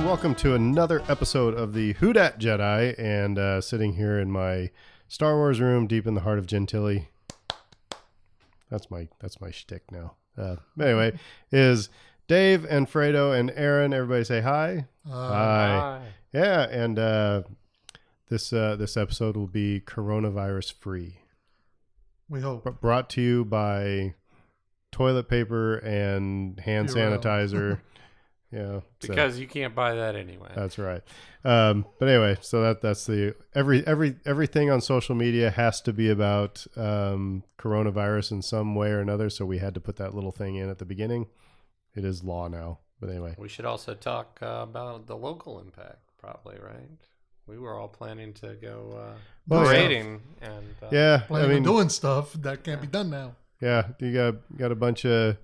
welcome to another episode of the Who Dat Jedi, and sitting here in my Star Wars room deep in the heart of Gentilly. That's my shtick now. Anyway, is Dave and Fredo and Aaron. Everybody say hi. Hi. Yeah, and this episode will be coronavirus free. We hope. Brought to you by toilet paper and hand sanitizer. Yeah, because you can't buy that anyway. That's right. But anyway, so that's the everything on social media has to be about coronavirus in some way or another. So we had to put that little thing in at the beginning. It is law now. But anyway, we should also talk about the local impact, probably, right? We were all planning to go parading and planning on doing stuff that can't be done now. Yeah, you got a bunch of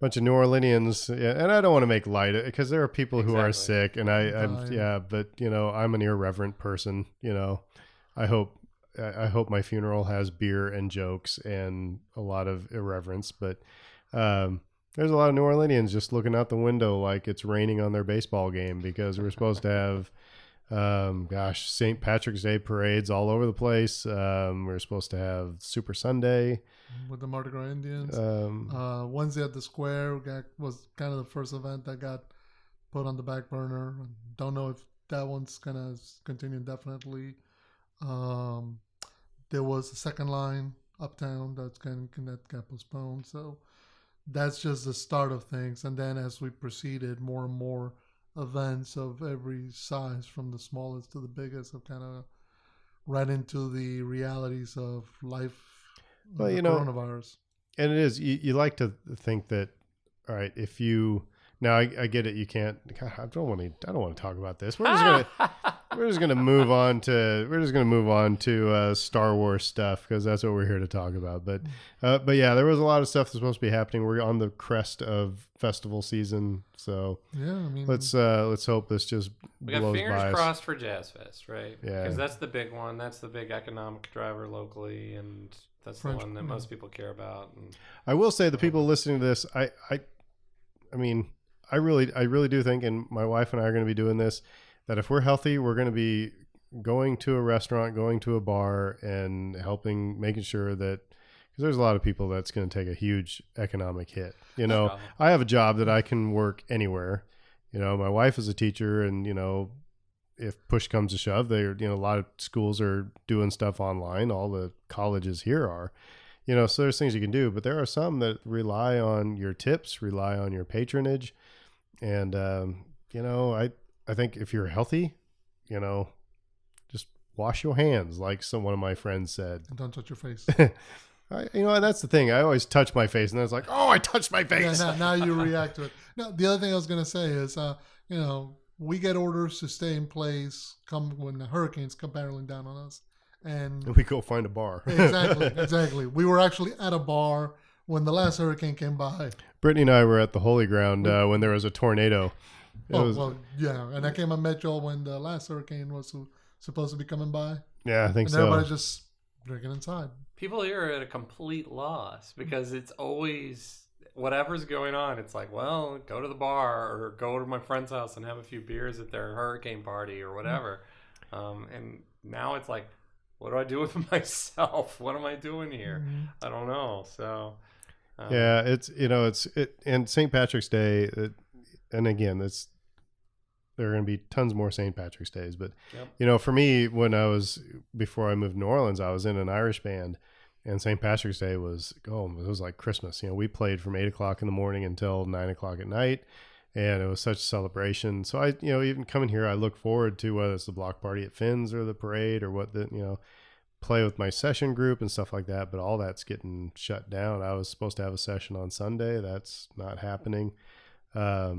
New Orleanians, and I don't want to make light of it because there are people who are sick, and but I'm an irreverent person. I hope my funeral has beer and jokes and a lot of irreverence, but there's a lot of New Orleanians just looking out the window like it's raining on their baseball game because we're supposed to have St. Patrick's Day parades all over the place. We're supposed to have Super Sunday with the Mardi Gras Indians. Wednesday at the Square was kind of the first event that got put on the back burner. Don't know if that one's gonna continue indefinitely. There was a second line uptown that got postponed. So that's just the start of things. And then as we proceeded, more and more events of every size, from the smallest to the biggest, have kind of right into the realities of life. Well, coronavirus. And it is, you like to think that, all right, if you, now I get it, you can't, I don't want to talk about this. We're just gonna move on to Star Wars stuff because that's what we're here to talk about. But yeah, there was a lot of stuff that's supposed to be happening. We're on the crest of festival season, so yeah, I mean, let's hope this just we got blows fingers by crossed for Jazz Fest, right? Yeah, because that's the big one. That's the big economic driver locally, and that's the one that most people care about. And I will say, the people listening to this, I mean, I really do think, and my wife and I are going to be doing this, that if we're healthy, we're going to be going to a restaurant, going to a bar, and making sure that, because there's a lot of people that's going to take a huge economic hit. I have a job that I can work anywhere. My wife is a teacher, and if push comes to shove, a lot of schools are doing stuff online. All the colleges here are, so there's things you can do, but there are some that rely on your tips, rely on your patronage. And, I think if you're healthy, just wash your hands, like one of my friends said. And don't touch your face. And that's the thing. I always touch my face, and then it's like, oh, I touched my face. Yeah, now you react to it. Now, the other thing I was going to say is, we get orders to stay in place when the hurricanes come barreling down on us. And we go find a bar. Exactly. We were actually at a bar when the last hurricane came by. Brittany and I were at the Holy Ground when there was a tornado. And I came and met y'all when the last hurricane was supposed to be coming by. Yeah, I think and so. Everybody's just drinking inside. People here are at a complete loss because it's always whatever's going on. It's like, well, go to the bar or go to my friend's house and have a few beers at their hurricane party or whatever. And now it's like, what do I do with myself? What am I doing here? Mm-hmm. I don't know. So, yeah, it's and St. Patrick's Day, and again, there are going to be tons more St. Patrick's Days. But for me, before I moved to New Orleans, I was in an Irish band, and St. Patrick's Day it was like Christmas. We played from 8:00 in the morning until 9:00 at night. And it was such a celebration. So I, even coming here, I look forward to whether it's the block party at Finn's or the parade or play with my session group and stuff like that. But all that's getting shut down. I was supposed to have a session on Sunday. That's not happening. I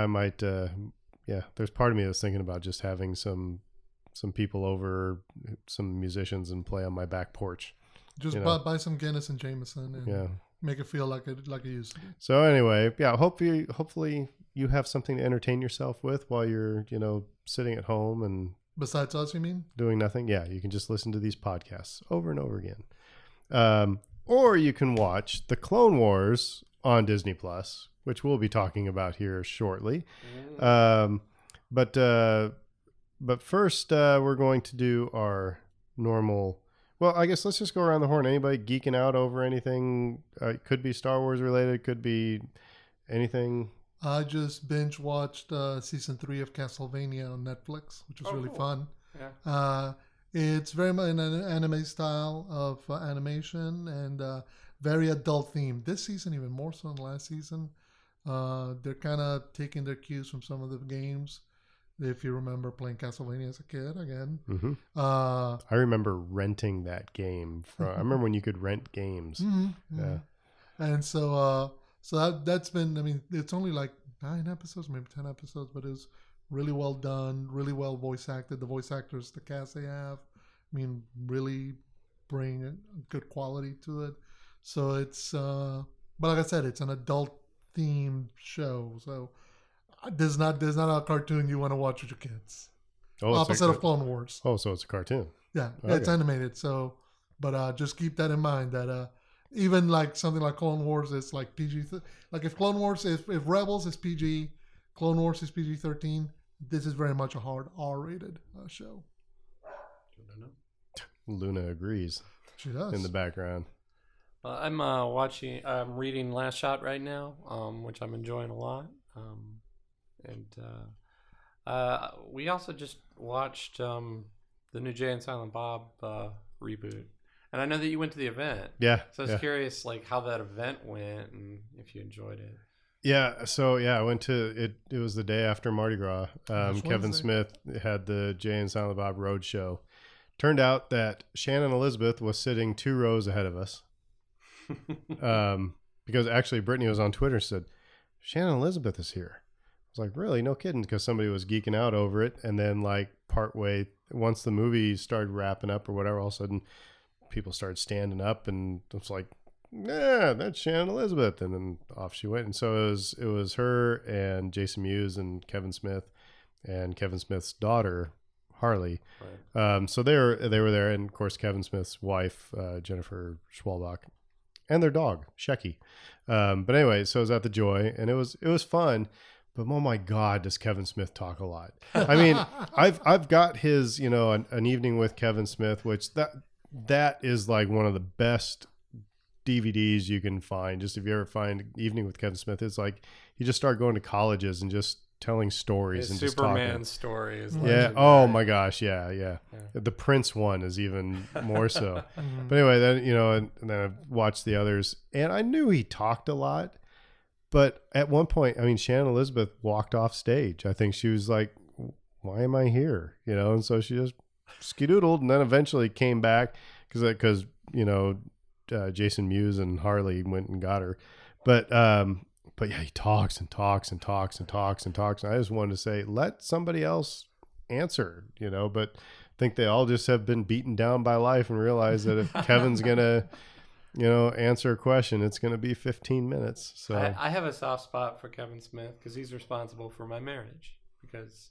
might, there's part of me that's thinking about just having some people over, some musicians, and play on my back porch. Just buy some Guinness and Jameson and make it feel like it used to be. So anyway, hopefully you have something to entertain yourself with while you're, sitting at home and besides us, you mean? Doing nothing. Yeah. You can just listen to these podcasts over and over again. Or you can watch the Clone Wars on Disney Plus, which we'll be talking about here shortly. Mm. But first, we're going to do our normal. Well, I guess let's just go around the horn. Anybody geeking out over anything? Could be Star Wars related. Could be anything. I just binge watched season 3 of Castlevania on Netflix, which was really cool. fun. Yeah. It's very much an anime style of animation and very adult themed. This season, even more so than last season. They're kind of taking their cues from some of the games. If you remember playing Castlevania as a kid, again. Mm-hmm. Uh, I remember renting that game. I remember when you could rent games. mm-hmm, Yeah. And so that's been. I mean, it's only like 9 episodes, maybe 10 episodes, but it's really well done, really well voice acted. The voice actors, the cast they have, I mean, really bring a good quality to it. So it's, but like I said, it's an adult themed show. So there's not a cartoon you want to watch with your kids. Oh, Opposite of Clone Wars. Oh, so it's a cartoon. Yeah, Okay. it's animated. So, but just keep that in mind that even like something like Clone Wars is like PG. Like if Clone Wars if Rebels is PG, Clone Wars is PG-13. This is very much a hard R-rated show. Luna agrees She does. in the background. I'm reading Last Shot right now, which I'm enjoying a lot. We also just watched the new Jay and Silent Bob reboot. And I know that you went to the event. Yeah. So I was curious like how that event went and if you enjoyed it. Yeah. So yeah, I went to it. It was the day after Mardi Gras. Kevin Wednesday. Smith had the Jay and Silent Bob Road Show. Turned out that Shannon Elizabeth was sitting 2 rows ahead of us. Because actually Brittany was on Twitter and said, Shannon Elizabeth is here. I was like, really? No kidding. Because somebody was geeking out over it. And then like partway, once the movie started wrapping up or whatever, all of a sudden people started standing up and it's like, yeah, that's Shannon Elizabeth. And then off she went. And so it was her and Jason Mewes and Kevin Smith and Kevin Smith's daughter, Harley. Right. So they were there. And of course, Kevin Smith's wife, Jennifer Schwalbach, and their dog, Shecky. But anyway, so I was at the Joy and it was fun. But oh my God, does Kevin Smith talk a lot? I mean, I've got his, an evening with Kevin Smith, which that is like one of the best DVDs you can find. Just if you ever find Evening with Kevin Smith, it's like he just started going to colleges and just telling stories and just talking. Superman story is Yeah. legendary. Oh my gosh. Yeah. The Prince one is even more so. Mhm. But anyway, then and then I've watched the others, and I knew he talked a lot. But at one point, I mean, Shannon Elizabeth walked off stage. I think she was like, "Why am I here?" And so she just skedoodled, and then eventually came back because Jason Mewes and Harley went and got her. But yeah, he talks and talks and talks and talks and talks. And I just wanted to say, let somebody else answer, but I think they all just have been beaten down by life and realize that if Kevin's going to, answer a question, it's going to be 15 minutes. So I have a soft spot for Kevin Smith because he's responsible for my marriage. Because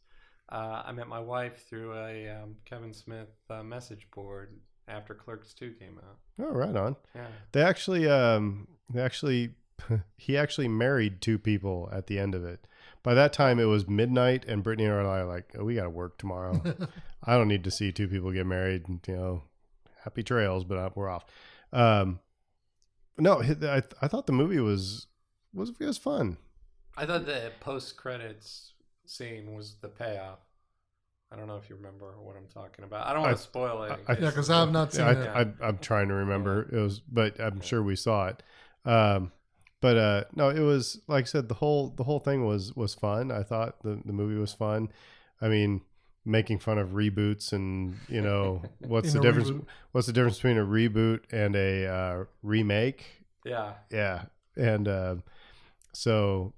I met my wife through a Kevin Smith message board after Clerks 2 came out. oh, right on. Yeah. He actually married 2 people at the end of it. By that time, it was midnight, and Brittany and I are like, oh, we got to work tomorrow. I don't need to see 2 people get married. Happy trails, but we're off. No, I thought the movie was fun. I thought the post credits scene was the payoff. I don't know if you remember what I'm talking about. I don't want to spoil it. Yeah, because I have not seen it. I'm trying to remember. It was, but I'm sure we saw it. But no, it was like I said. The whole thing was fun. I thought the movie was fun. I mean, making fun of reboots and what's the difference? Reboot. What's the difference between a reboot and a remake? Yeah. Yeah, and so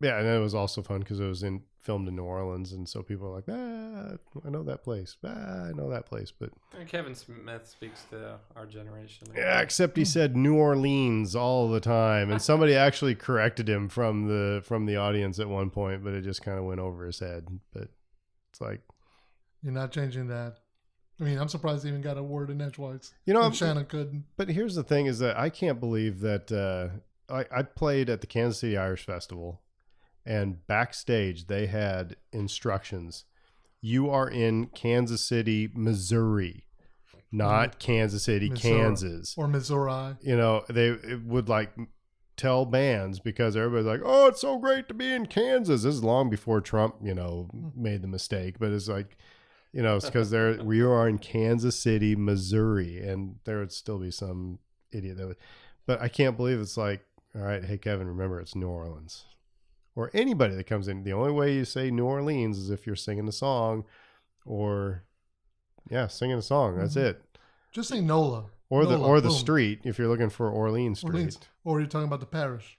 yeah, and it was also fun because it was filmed in New Orleans, and so people were like, I know that place. I know that place, but And Kevin Smith speaks to our generation. yeah, except he said New Orleans all the time, and somebody actually corrected him from the audience at one point, but it just kind of went over his head. But it's like, You're not changing that. I mean, I'm surprised he even got a word in edgewise. I'm- And Shannon couldn't. But here's the thing: is that I can't believe that I played at the Kansas City Irish Festival, and backstage they had instructions. You are in Kansas City, Missouri, not Kansas City, Missouri. Kansas. Or Missouri. You know, they would like tell bands because everybody's like, oh, it's so great to be in Kansas. This is long before Trump, you know, made the mistake, but it's like, you know, it's because we are in Kansas City, Missouri, and there would still be some idiot that would, but I can't believe it's like, all right, hey Kevin, remember it's New Orleans. Or anybody that comes in, the only way you say New Orleans is if you're singing a song, or singing a song. That's it. Just say NOLA. Or NOLA, the boom. street if you're looking for Orleans Street. Orleans. Or you're talking about the parish.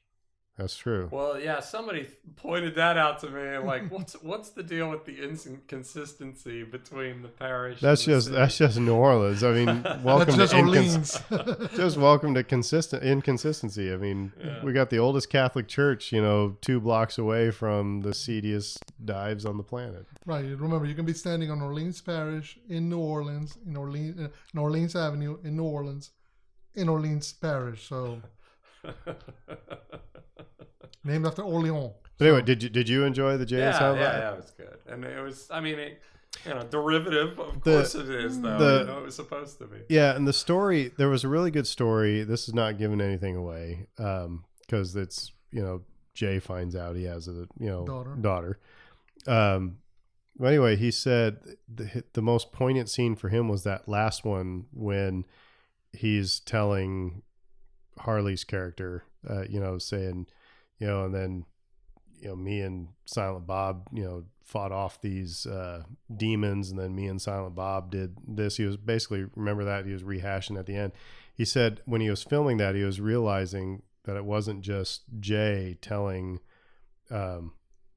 That's true. Well, yeah, somebody pointed that out to me. Like, what's the deal with the inconsistency between the parish? That's and the just city? New Orleans. I mean, welcome That's just to Orleans. just welcome to inconsistency. I mean, we got the oldest Catholic church, you know, 2 blocks away from the seediest dives on the planet. Right. Remember, you can be standing on Orleans Parish in New Orleans, in Orleans Avenue in New Orleans, in Orleans Parish. So named after Orleans. But anyway, did you enjoy the Jay and Silent Bob? Yeah, it was good, and it was. I mean, derivative. Of course, it is though. It was supposed to be. Yeah, and the story, there was a really good story. This is not giving anything away, because it's, you know, Jay finds out he has a daughter. But anyway, he said the most poignant scene for him was that last one when he's telling Harley's character, you know, saying, you know, and then, you know, me and Silent Bob, you know, fought off these demons, and then me and Silent Bob did this. He was basically, remember that, he was rehashing at the end. He said when he was filming that, he was realizing that it wasn't just Jay telling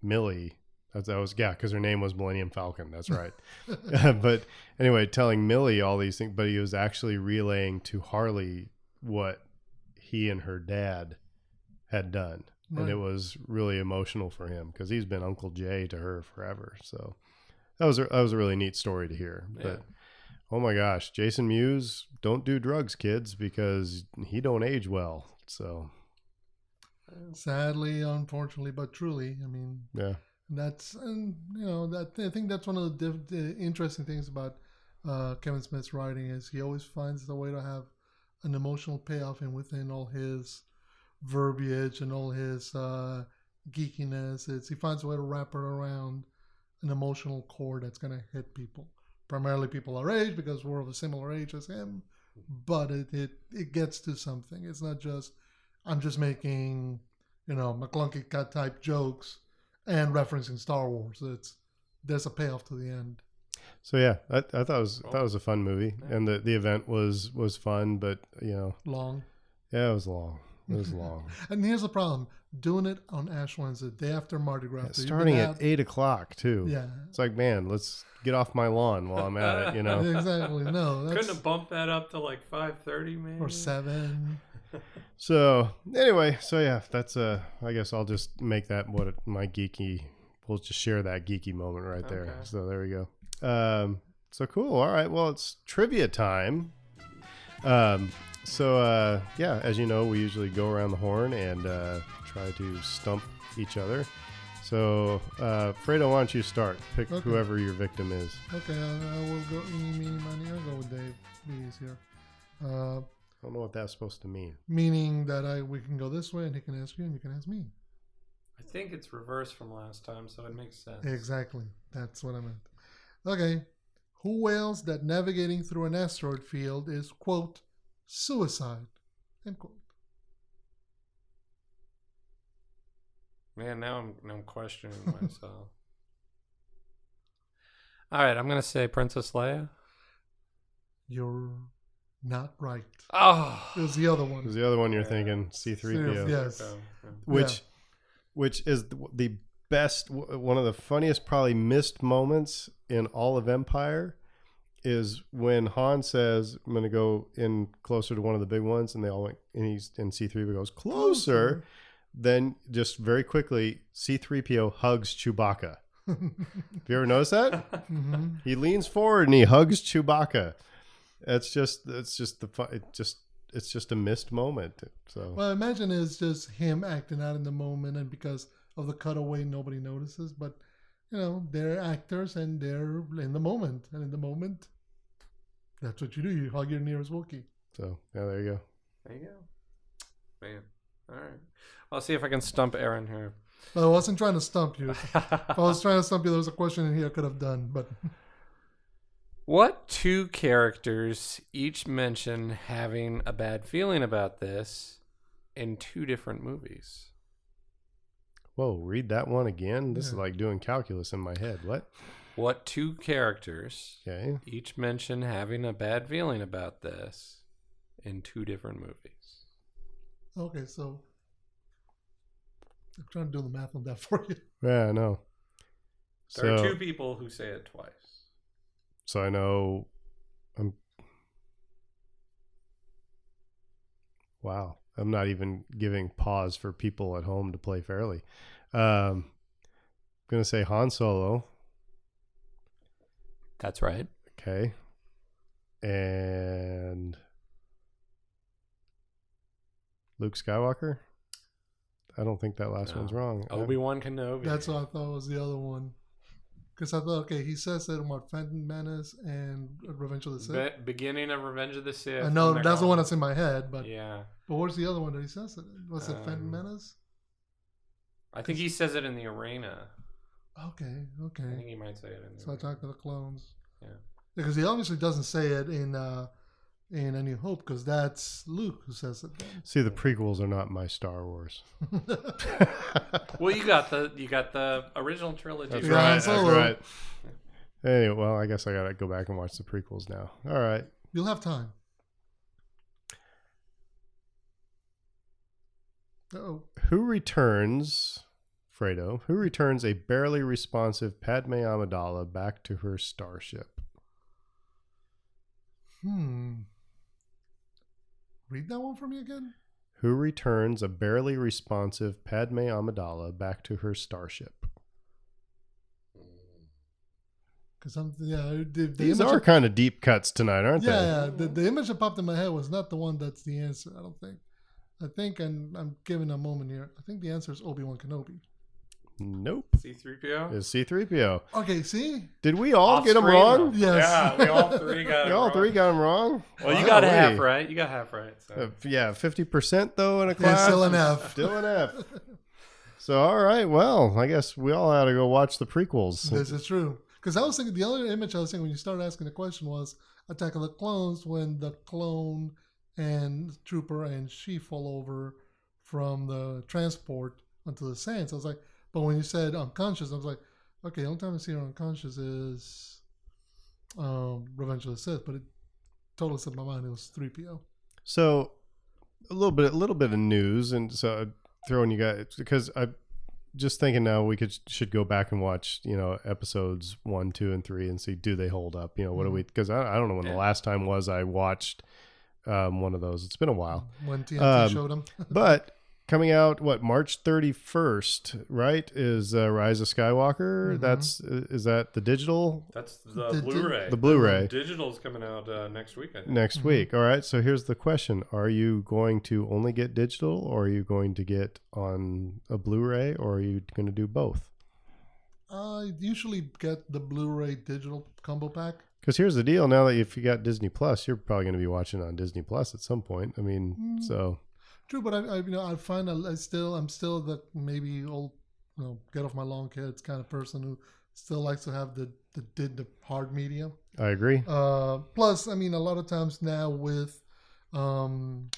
Millie. That was because her name was Millennium Falcon. That's right. But anyway, telling Millie all these things, but he was actually relaying to Harley what he and her dad had done. Right. And it was really emotional for him because he's been Uncle Jay to her forever. So that was a really neat story to hear. Yeah. But oh my gosh, Jason Mewes, don't do drugs, kids, because he don't age well. So sadly, unfortunately, but truly, I mean, yeah. That's, and you know, that I think that's one of the interesting things about Kevin Smith's writing is he always finds the way to have an emotional payoff, and within all his verbiage and all his geekiness, he finds a way to wrap it around an emotional chord that's going to hit people, primarily people our age because we're of a similar age as him. But it gets to something. It's not just I'm just making, you know, McClunky cut type jokes and referencing Star Wars. There's a payoff to the end. So yeah, I thought it was a fun movie, and the event was fun, but you know, long. Yeah, it was long. It was long. And here's the problem: doing it on Ash Wednesday, day after Mardi Gras, starting at 8:00 too. Yeah, it's like, man, let's get off my lawn while I'm at it. You know, exactly. No, couldn't have bumped that up to like 5:30, maybe, or 7. So anyway, so yeah, that's I guess I'll just make that my geeky. We'll just share that geeky moment right there. Okay. So there we go. So cool. All right. Well, it's trivia time. So yeah, as you know, we usually go around the horn and try to stump each other. So Fredo, why don't you start? Pick whoever your victim is. Okay, I will go. Eeny, meeny, miny. I'll go with Dave. Be easier. I don't know what that's supposed to mean. Meaning that we can go this way, and he can ask you, and you can ask me. I think it's reversed from last time, so it makes sense. Exactly. That's what I meant. Okay. Who wails that navigating through an asteroid field is, quote, suicide, end quote. Man, now I'm questioning myself. All right, I'm going to say Princess Leia. You're not right. Oh. It was the other one. It was the other one you're thinking, C-3PO. Yes. Which is the best, one of the funniest, probably missed moments in all of Empire is when Han says, I'm going to go in closer to one of the big ones, and they all went, and C-3PO goes, closer. Then just very quickly, C-3PO hugs Chewbacca. Have you ever noticed that? Mm-hmm. He leans forward and he hugs Chewbacca. It's just the fun. just a missed moment. So Well, I imagine it's just him acting out in the moment, and because of the cutaway, nobody notices. But they're actors and they're in the moment, and in the moment, that's what you do. You hug your nearest Wookiee. So yeah, there you go. There you go. Man. All right. I'll see if I can stump Aaron here. But I wasn't trying to stump you. If I was trying to stump you, there was a question in here I could have done. But What two characters each mention having a bad feeling about this in two different movies? Whoa, read that one again. This is Yeah. like doing calculus in my head. What? What two characters Okay. each mention having a bad feeling about this in two different movies? okay, so I'm trying to do the math on that for you. Yeah, I know. There are So, two people who say it twice. so I know. Wow, I'm not even giving pause for people at home to play fairly. I'm gonna say Han Solo. That's right. Okay, and Luke Skywalker. I don't think that last No. one's wrong. Obi-Wan Kenobi. That's what I thought was the other one. Because I thought, okay, he says that about Phantom Menace and Revenge of the Sith. Beginning of Revenge of the Sith. I know and they're that's the going- one that's in my head, but Yeah. where's the other one that he says it in? Was it Phantom Menace? I think he says it in the arena. Okay, I okay. think he might say it in the So arena. Attack of the Clones. Yeah. Because he obviously doesn't say it in A New Hope, because that's Luke who says it then. See, the prequels are not my Star Wars. Well, you got the original trilogy. That's Yeah, right. Han That's Solo. right. Anyway, well, I guess I gotta go back and watch the prequels now. All right. You'll have time. Uh-oh. Who returns a barely responsive Padme Amidala back to her starship? Read that one for me again? Who returns a barely responsive Padme Amidala back to her starship? Because the These image are of- kind of deep cuts tonight, aren't they? yeah, the image that popped in my head was not the one that's the answer, I don't think. I think, and I'm giving a moment here, I think the answer is Obi-Wan Kenobi. Nope. C-3PO. It's C-3PO. Okay, see? Did we all get them Off-screen, wrong? though. Yes. Yeah, we all three got it We all wrong. three got them wrong? Well, you got Golly. half right. You got half right. So. Yeah, 50% though in a Yeah, class. still an F. Still an F. So, all right. Well, I guess we all had to go watch the prequels. This is true. Because I was thinking, the other image I was thinking when you started asking the question was Attack of the Clones, when the clone and Trooper and she fall over from the transport onto the sands. I was like, but when you said unconscious, I was like, okay, the only time I see her unconscious is Revenge of the Sith, but it totally slipped my mind. It was 3PO. So, a little bit of news, and so I'm throwing you guys, because I just thinking now we should go back and watch episodes 1, 2, and 3 and see, do they hold up? What do we? Because I don't know when the last time was I watched one of those. It's been a while. When TNT showed him. But coming out, March 31st, right? Is Rise of Skywalker? Mhm. Is that the digital? That's the The- Blu-ray. The Blu-ray. Digital's coming out next week, I think. Next week. All right. So here's the question: are you going to only get digital, or are you going to get on a Blu-ray, or are you going to do both? I usually get the Blu-ray digital combo pack. Because here's the deal: now that if you got Disney Plus, you're probably going to be watching on Disney Plus at some point. I mean, so True, but I find I'm still the maybe old, get off my lawn kids kind of person who still likes to have the hard media. I agree. Plus, I mean, a lot of times now with when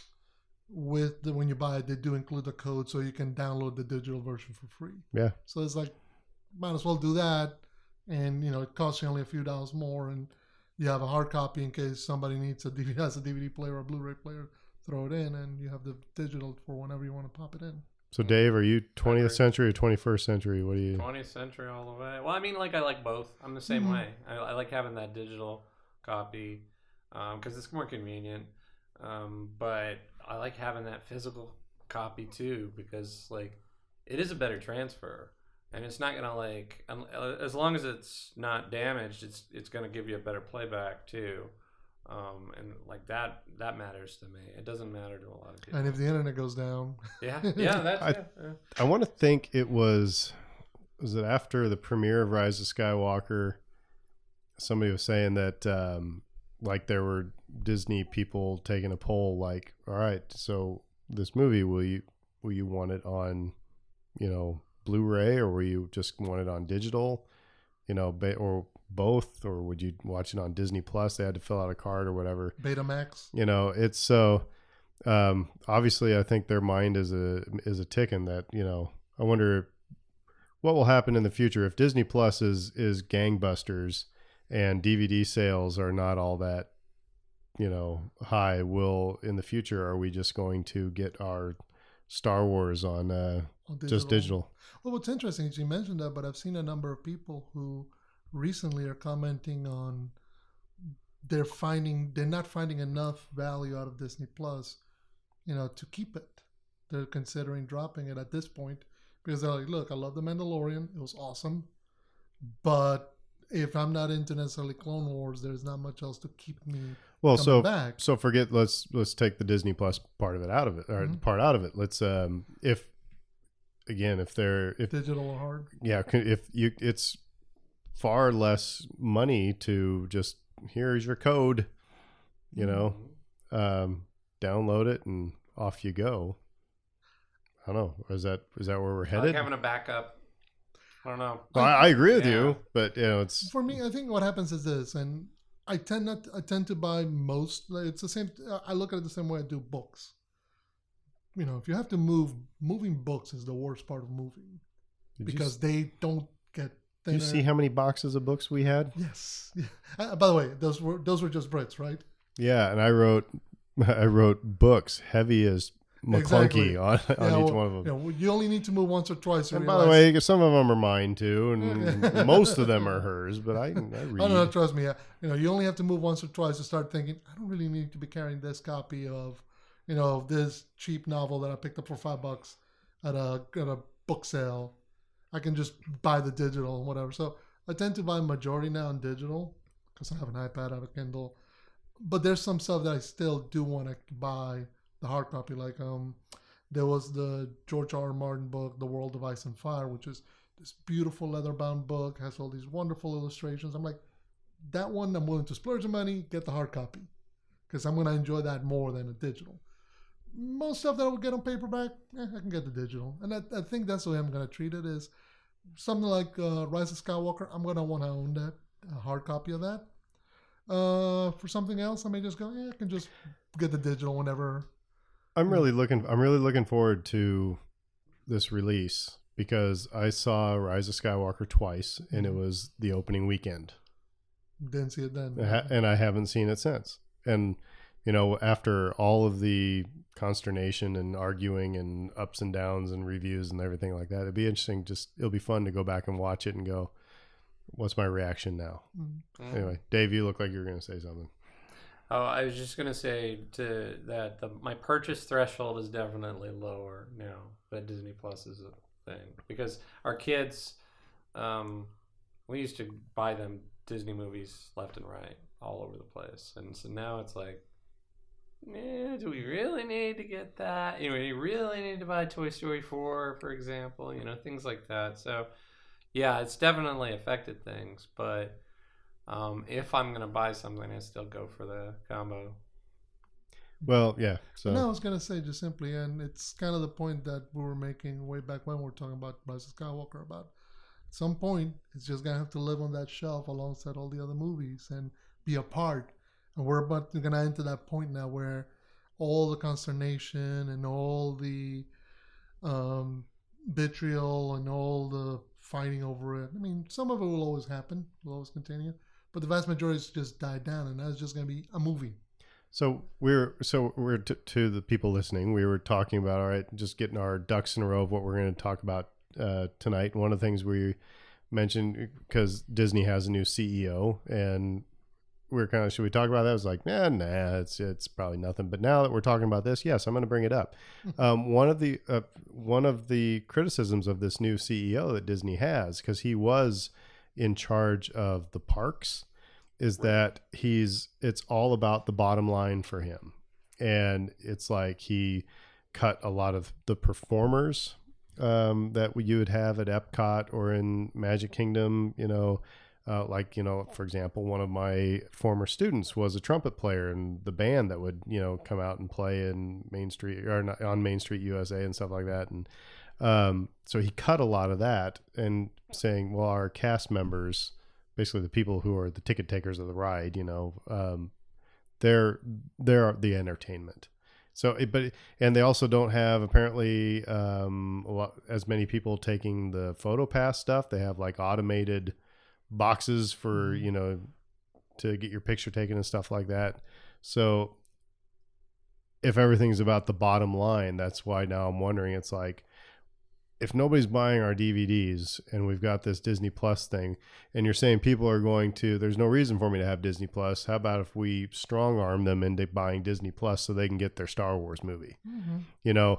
you buy it, they do include the code so you can download the digital version for free. Yeah. So it's like, might as well do that, and it costs you only a few dollars more, and you have a hard copy in case somebody has a DVD player or a Blu-ray player. Throw it in, and you have the digital for whenever you want to pop it in. So Dave, are you 20th century or 21st century? What do you? 20th century all the way. Well, I mean, I like both. I'm the same way. I like having that digital copy because it's more convenient. But I like having that physical copy too because it is a better transfer, and it's not gonna as long as it's not damaged, it's gonna give you a better playback too. And like that matters to me. It doesn't matter to a lot of people. And if the internet goes down, yeah, I want to think it was it after the premiere of Rise of Skywalker? Somebody was saying that like there were Disney people taking a poll, like, all right, so this movie, will you want it on, Blu-ray, or will you just want it on digital, or both, or would you watch it on Disney Plus? They had to fill out a card or whatever. Betamax. It's so obviously I think their mind is a ticking that, I wonder what will happen in the future if Disney Plus is gangbusters and DVD sales are not all that, high. Will in the future, are we just going to get our Star Wars on just digital? Well, what's interesting is you mentioned that, but I've seen a number of people who recently are commenting on they're not finding enough value out of Disney Plus, to keep it. They're considering dropping it at this point because they're like, look, I love The Mandalorian. It was awesome. But if I'm not into necessarily Clone Wars, there's not much else to keep me coming back. So forget, let's take the Disney Plus part of it out of it, or part out of it. Let's if digital or hard. Yeah, it's far less money to just, here's your code, download it and off you go. I don't know. Is that where we're headed? Like having a backup. I don't know. Well, I agree with you, but it's for me. I think what happens is this, and I tend to buy most. It's the same. I look at it the same way I do books. If you have to moving books is the worst part of moving because they don't get. Do you see how many boxes of books we had? Yes. Yeah. By the way, those were just Brits, right? Yeah, and I wrote books heavy as McClunky on each one of them. You only need to move once or twice. And by the way, some of them are mine too, and most of them are hers. But I read. Oh no, trust me. You only have to move once or twice to start thinking, I don't really need to be carrying this copy of, this cheap novel that I picked up for $5 at a book sale. I can just buy the digital and whatever. So I tend to buy majority now in digital because I have an iPad, I have a Kindle. But there's some stuff that I still do want to buy the hard copy. Like there was the George R. R. Martin book, The World of Ice and Fire, which is this beautiful leather-bound book, has all these wonderful illustrations. I'm like, that one I'm willing to splurge the money, get the hard copy, because I'm going to enjoy that more than a digital. Most stuff that I would get on paperback, I can get the digital. And I think that's the way I'm going to treat it, is something like Rise of Skywalker, I'm going to want to own that, a hard copy of that. For something else, I may just go, I can just get the digital whenever. I'm really looking forward to this release because I saw Rise of Skywalker twice, and it was the opening weekend. Didn't see it then. And I haven't seen it since. And, after all of the consternation and arguing and ups and downs and reviews and everything like that, it'd be interesting. It'll be fun to go back and watch it and go, what's my reaction now? Mm-hmm. Anyway, Dave, you look like you were going to say something. Oh, I was just going to say that my purchase threshold is definitely lower now that Disney Plus is a thing. Because our kids, we used to buy them Disney movies left and right all over the place. And so now it's like, do we really need to get that? We really need to buy Toy Story 4, for example, things like that. So, yeah, it's definitely affected things, but if I'm going to buy something, I still go for the combo. Well, yeah. So no, I was going to say just simply, and it's kind of the point that we were making way back when we were talking about Rise of Skywalker, about at some point, it's just going to have to live on that shelf alongside all the other movies and be a part. And we're going to enter that point now where all the consternation and all the vitriol and all the fighting over it. I mean, some of it will always happen, will always continue, but the vast majority has just died down, and now it's just going to be a movie. So we're to the people listening, we were talking about, all right, just getting our ducks in a row of what we're going to talk about tonight. One of the things we mentioned, because Disney has a new CEO, and we were kind of, should we talk about that? I was like, nah, it's probably nothing. But now that we're talking about this, yes, I'm going to bring it up. One of the criticisms of this new CEO that Disney has, because he was in charge of the parks, is that it's all about the bottom line for him. And it's like he cut a lot of the performers that you would have at Epcot or in Magic Kingdom, for example, one of my former students was a trumpet player, and the band that would, come out and play in Main Street or not, on Main Street USA and stuff like that. And so he cut a lot of that and saying, well, our cast members, basically the people who are the ticket takers of the ride, they're the entertainment. So, and they also don't have apparently as many people taking the PhotoPass stuff. They have like automated boxes for, to get your picture taken and stuff like that. So if everything's about the bottom line, that's why now I'm wondering, it's like, if nobody's buying our DVDs and we've got this Disney Plus thing, and you're saying people are going to, there's no reason for me to have Disney Plus. How about if we strong arm them into buying Disney Plus so they can get their Star Wars movie? It'd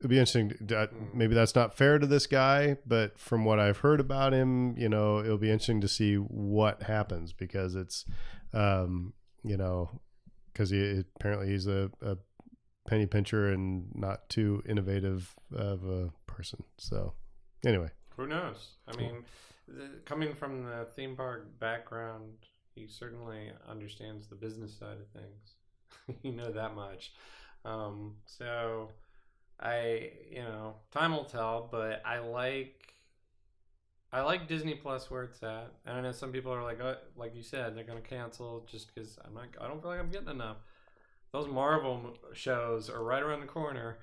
be interesting. Maybe that's not fair to this guy, but from what I've heard about him, it'll be interesting to see what happens, because it's, because apparently he's a penny pincher and not too innovative of a person. So anyway, who knows? I mean, coming from the theme park background, he certainly understands the business side of things. You know that much. So time will tell, but I like Disney Plus where it's at. And I know some people are like you said, they're going to cancel just because I don't feel like I'm getting enough. Those Marvel shows are right around the corner,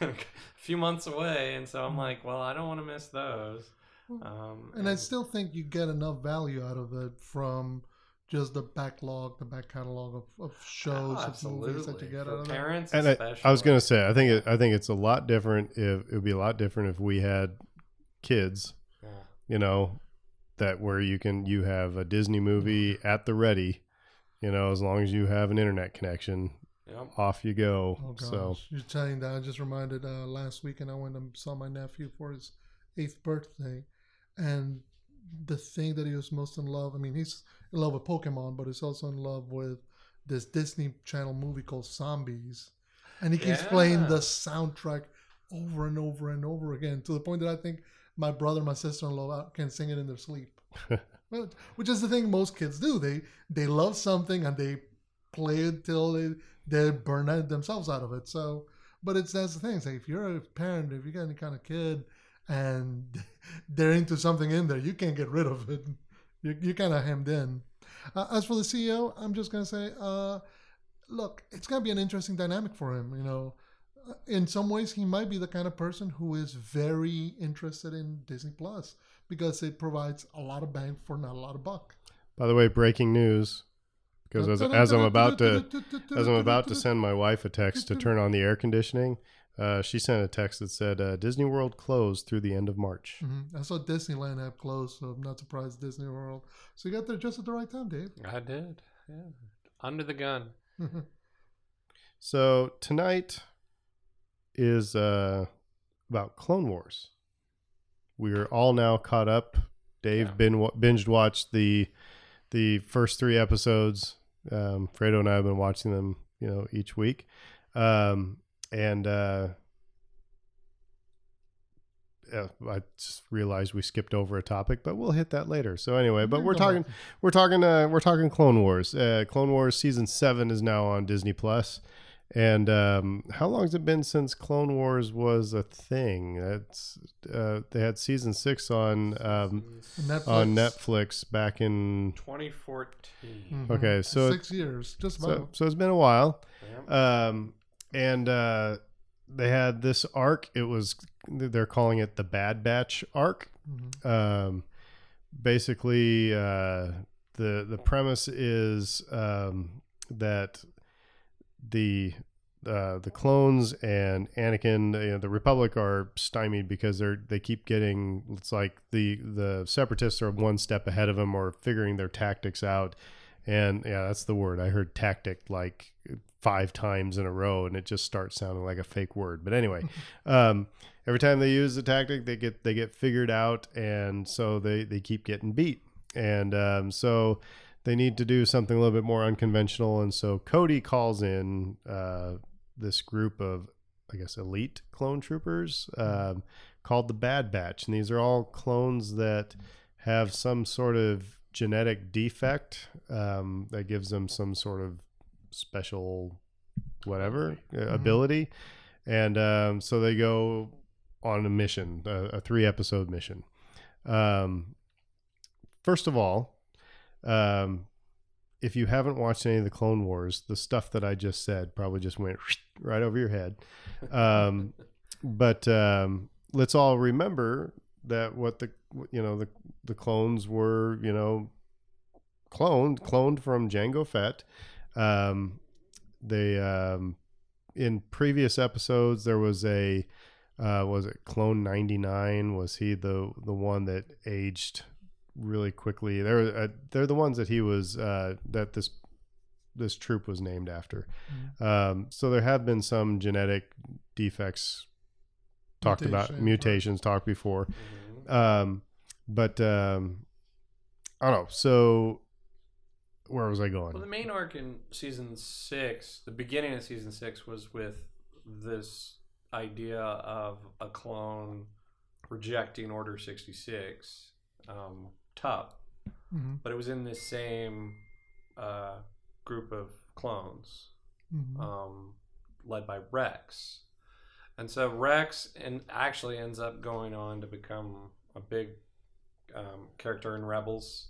a few months away, and so I'm like, well, I don't want to miss those. And I still think you get enough value out of it from just the back catalog of shows, of movies that you get out of parents, and I was going to say, I think it's a lot different. It would be a lot different if we had kids, that where you have a Disney movie at the ready, as long as you have an internet connection. Yep. Off you go. Oh, gosh. So you're telling that. I just reminded last weekend I went and saw my nephew for his 8th birthday, and the thing that he was most in love. I mean, he's in love with Pokemon, but he's also in love with this Disney Channel movie called Zombies, and he keeps playing the soundtrack over and over and over again, to the point that I think my brother, my sister-in-law can sing it in their sleep. Which is the thing most kids do. They love something and they play it till they burn out themselves out of it. So, but that's the thing. It's like, if you're a parent, if you got any kind of kid and they're into something in there, you can't get rid of it. You're kind of hemmed in. As for the CEO, I'm just going to say, look, it's going to be an interesting dynamic for him. In some ways, he might be the kind of person who is very interested in Disney Plus, because it provides a lot of bang for not a lot of buck. By the way, breaking news. Because as I'm about to send my wife a text to turn on the air conditioning, she sent a text that said Disney World closed through the end of March. Mm-hmm. I saw Disneyland have closed, so I'm not surprised Disney World. So you got there just at the right time, Dave. I did. Yeah. Under the gun. So tonight is about Clone Wars. We are all now caught up. Dave binge watched the first 3 episodes. Fredo and I have been watching them, each week. I just realized we skipped over a topic, but we'll hit that later. So anyway, but we're talking Clone Wars. Clone Wars season 7 is now on Disney Plus. And how long has it been since Clone Wars was a thing? That's they had season 6 on Netflix back in 2014. Mm-hmm. Okay, so 6 years, just about. So it's been a while. Yeah. And they had this arc. They're calling it the Bad Batch arc. Mm-hmm. Basically, the premise is that the clones and Anakin, the Republic, are stymied because they keep getting. It's like the Separatists are one step ahead of them, or figuring their tactics out. And that's the word I heard, tactic, like 5 times in a row, and it just starts sounding like a fake word. But anyway, every time they use the tactic, they get figured out, and so they keep getting beat. And so they need to do something a little bit more unconventional, and so Cody calls in this group of, I guess, elite clone troopers called the Bad Batch, and these are all clones that have some sort of genetic defect that gives them some sort of special whatever ability, and so they go on a mission, a 3-episode mission. First of all, if you haven't watched any of the Clone Wars, the stuff that I just said probably just went right over your head. But let's all remember that what the clones were, cloned from Jango Fett. They in previous episodes there was a was it Clone 99? Was he the one that aged really quickly? They're the ones that he was that this troop was named after. So there have been some genetic defects talked about, mutations talked before. But I don't know. So where was I going? Well, the main arc in season 6, the beginning of season 6, was with this idea of a clone rejecting Order 66, Tup, but it was in this same group of clones, led by Rex, and so Rex actually ends up going on to become a big character in Rebels,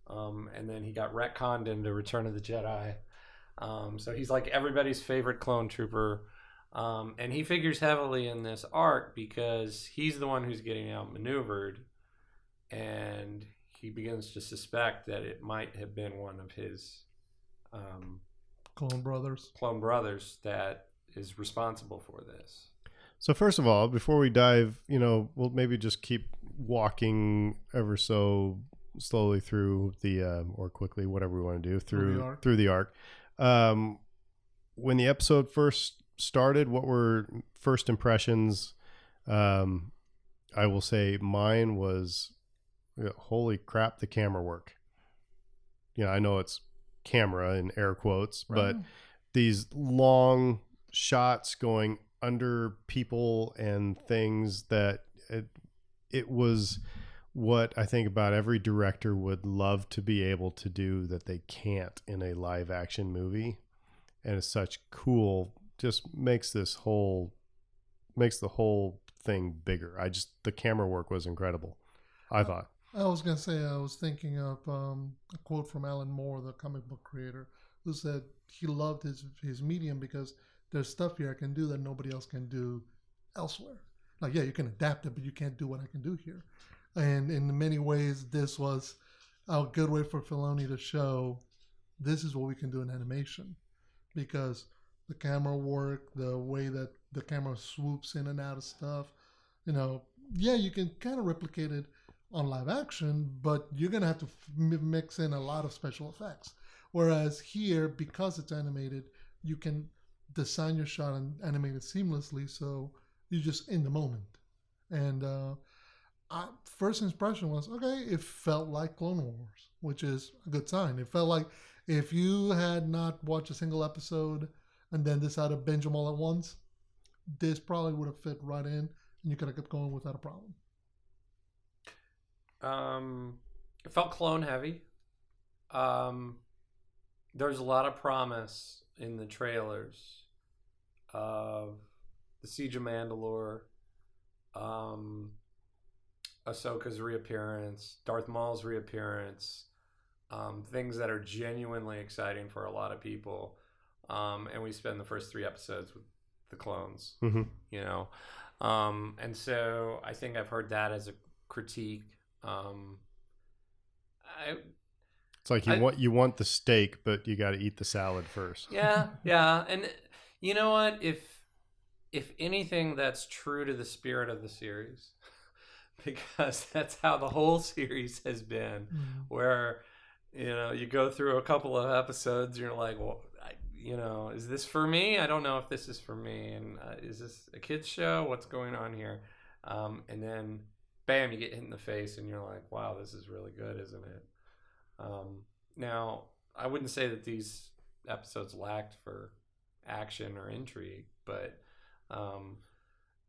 and then he got retconned into Return of the Jedi. So he's like everybody's favorite clone trooper. And he figures heavily in this arc because he's the one who's getting outmaneuvered, and he begins to suspect that it might have been one of his clone brothers that is responsible for this. So first of all, before we dive, we'll maybe just keep walking ever so slowly through the or quickly, whatever we want to do, through the arc. When the episode first started, what were first impressions? I will say mine was, holy crap, the camera work. I know it's camera in air quotes, Right. but these long shots going under people and things, that it was what I think about every director would love to be able to do that they can't in a live action movie. And it's such cool, just makes the whole thing bigger. The camera work was incredible, I thought. I was going to say, I was thinking of a quote from Alan Moore, the comic book creator, who said he loved his medium because there's stuff here I can do that nobody else can do elsewhere. Like, yeah, you can adapt it, but you can't do what I can do here. And in many ways, this was a good way for Filoni to show this is what we can do in animation, because the camera work, the way that the camera swoops in and out of stuff, you can kind of replicate it on live action, but you're going to have to mix in a lot of special effects. Whereas here, because it's animated, you can design your shot and animate it seamlessly, so you're just in the moment. And first impression was, okay, it felt like Clone Wars, which is a good sign. It felt like if you had not watched a single episode and then decided to binge them all at once, this probably would have fit right in, and you could have kept going without a problem. It felt clone heavy. There's a lot of promise in the trailers of the Siege of Mandalore, Ahsoka's reappearance, Darth Maul's reappearance, things that are genuinely exciting for a lot of people. And we spend the first 3 episodes with the clones, and so I think I've heard that as a critique. It's like you want the steak, but you got to eat the salad first. Yeah, and you know what? If anything, that's true to the spirit of the series, because that's how the whole series has been. Where you go through a couple of episodes, and you're like, well, is this for me? I don't know if this is for me, and is this a kids show? What's going on here? And then, bam, you get hit in the face, and you're like, wow, this is really good, isn't it? Now, I wouldn't say that these episodes lacked for action or intrigue, but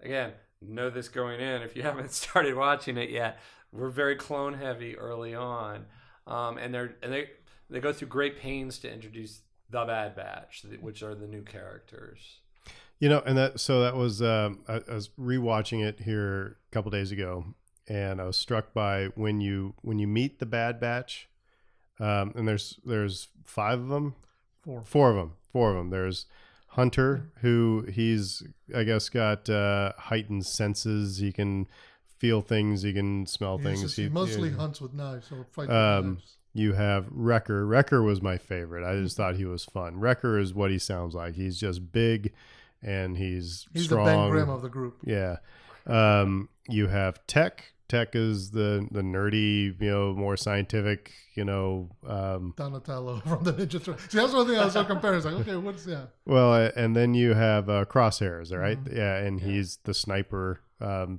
again, know this going in. If you haven't started watching it yet, we're very clone heavy early on, and they go through great pains to introduce the Bad Batch, which are the new characters. And that was I was rewatching it here a couple days ago, and I was struck by when you meet the Bad Batch, and there's 5 of them, four of them. There's Hunter, who he's, I guess, got heightened senses. He can feel things. He can smell things. He mostly hunts with knives or fights with knives. You have Wrecker. Wrecker was my favorite. I just thought he was fun. Wrecker is what he sounds like. He's just big, and he's strong. The Ben Grimm of the group. Yeah. You have Tech. Tech is the nerdy, more scientific, Donatello from the Ninja Turtles. See, that's one thing I was so comparing. It's like, okay, Well, and then you have Crosshairs, right? Mm-hmm. Yeah, and he's the sniper.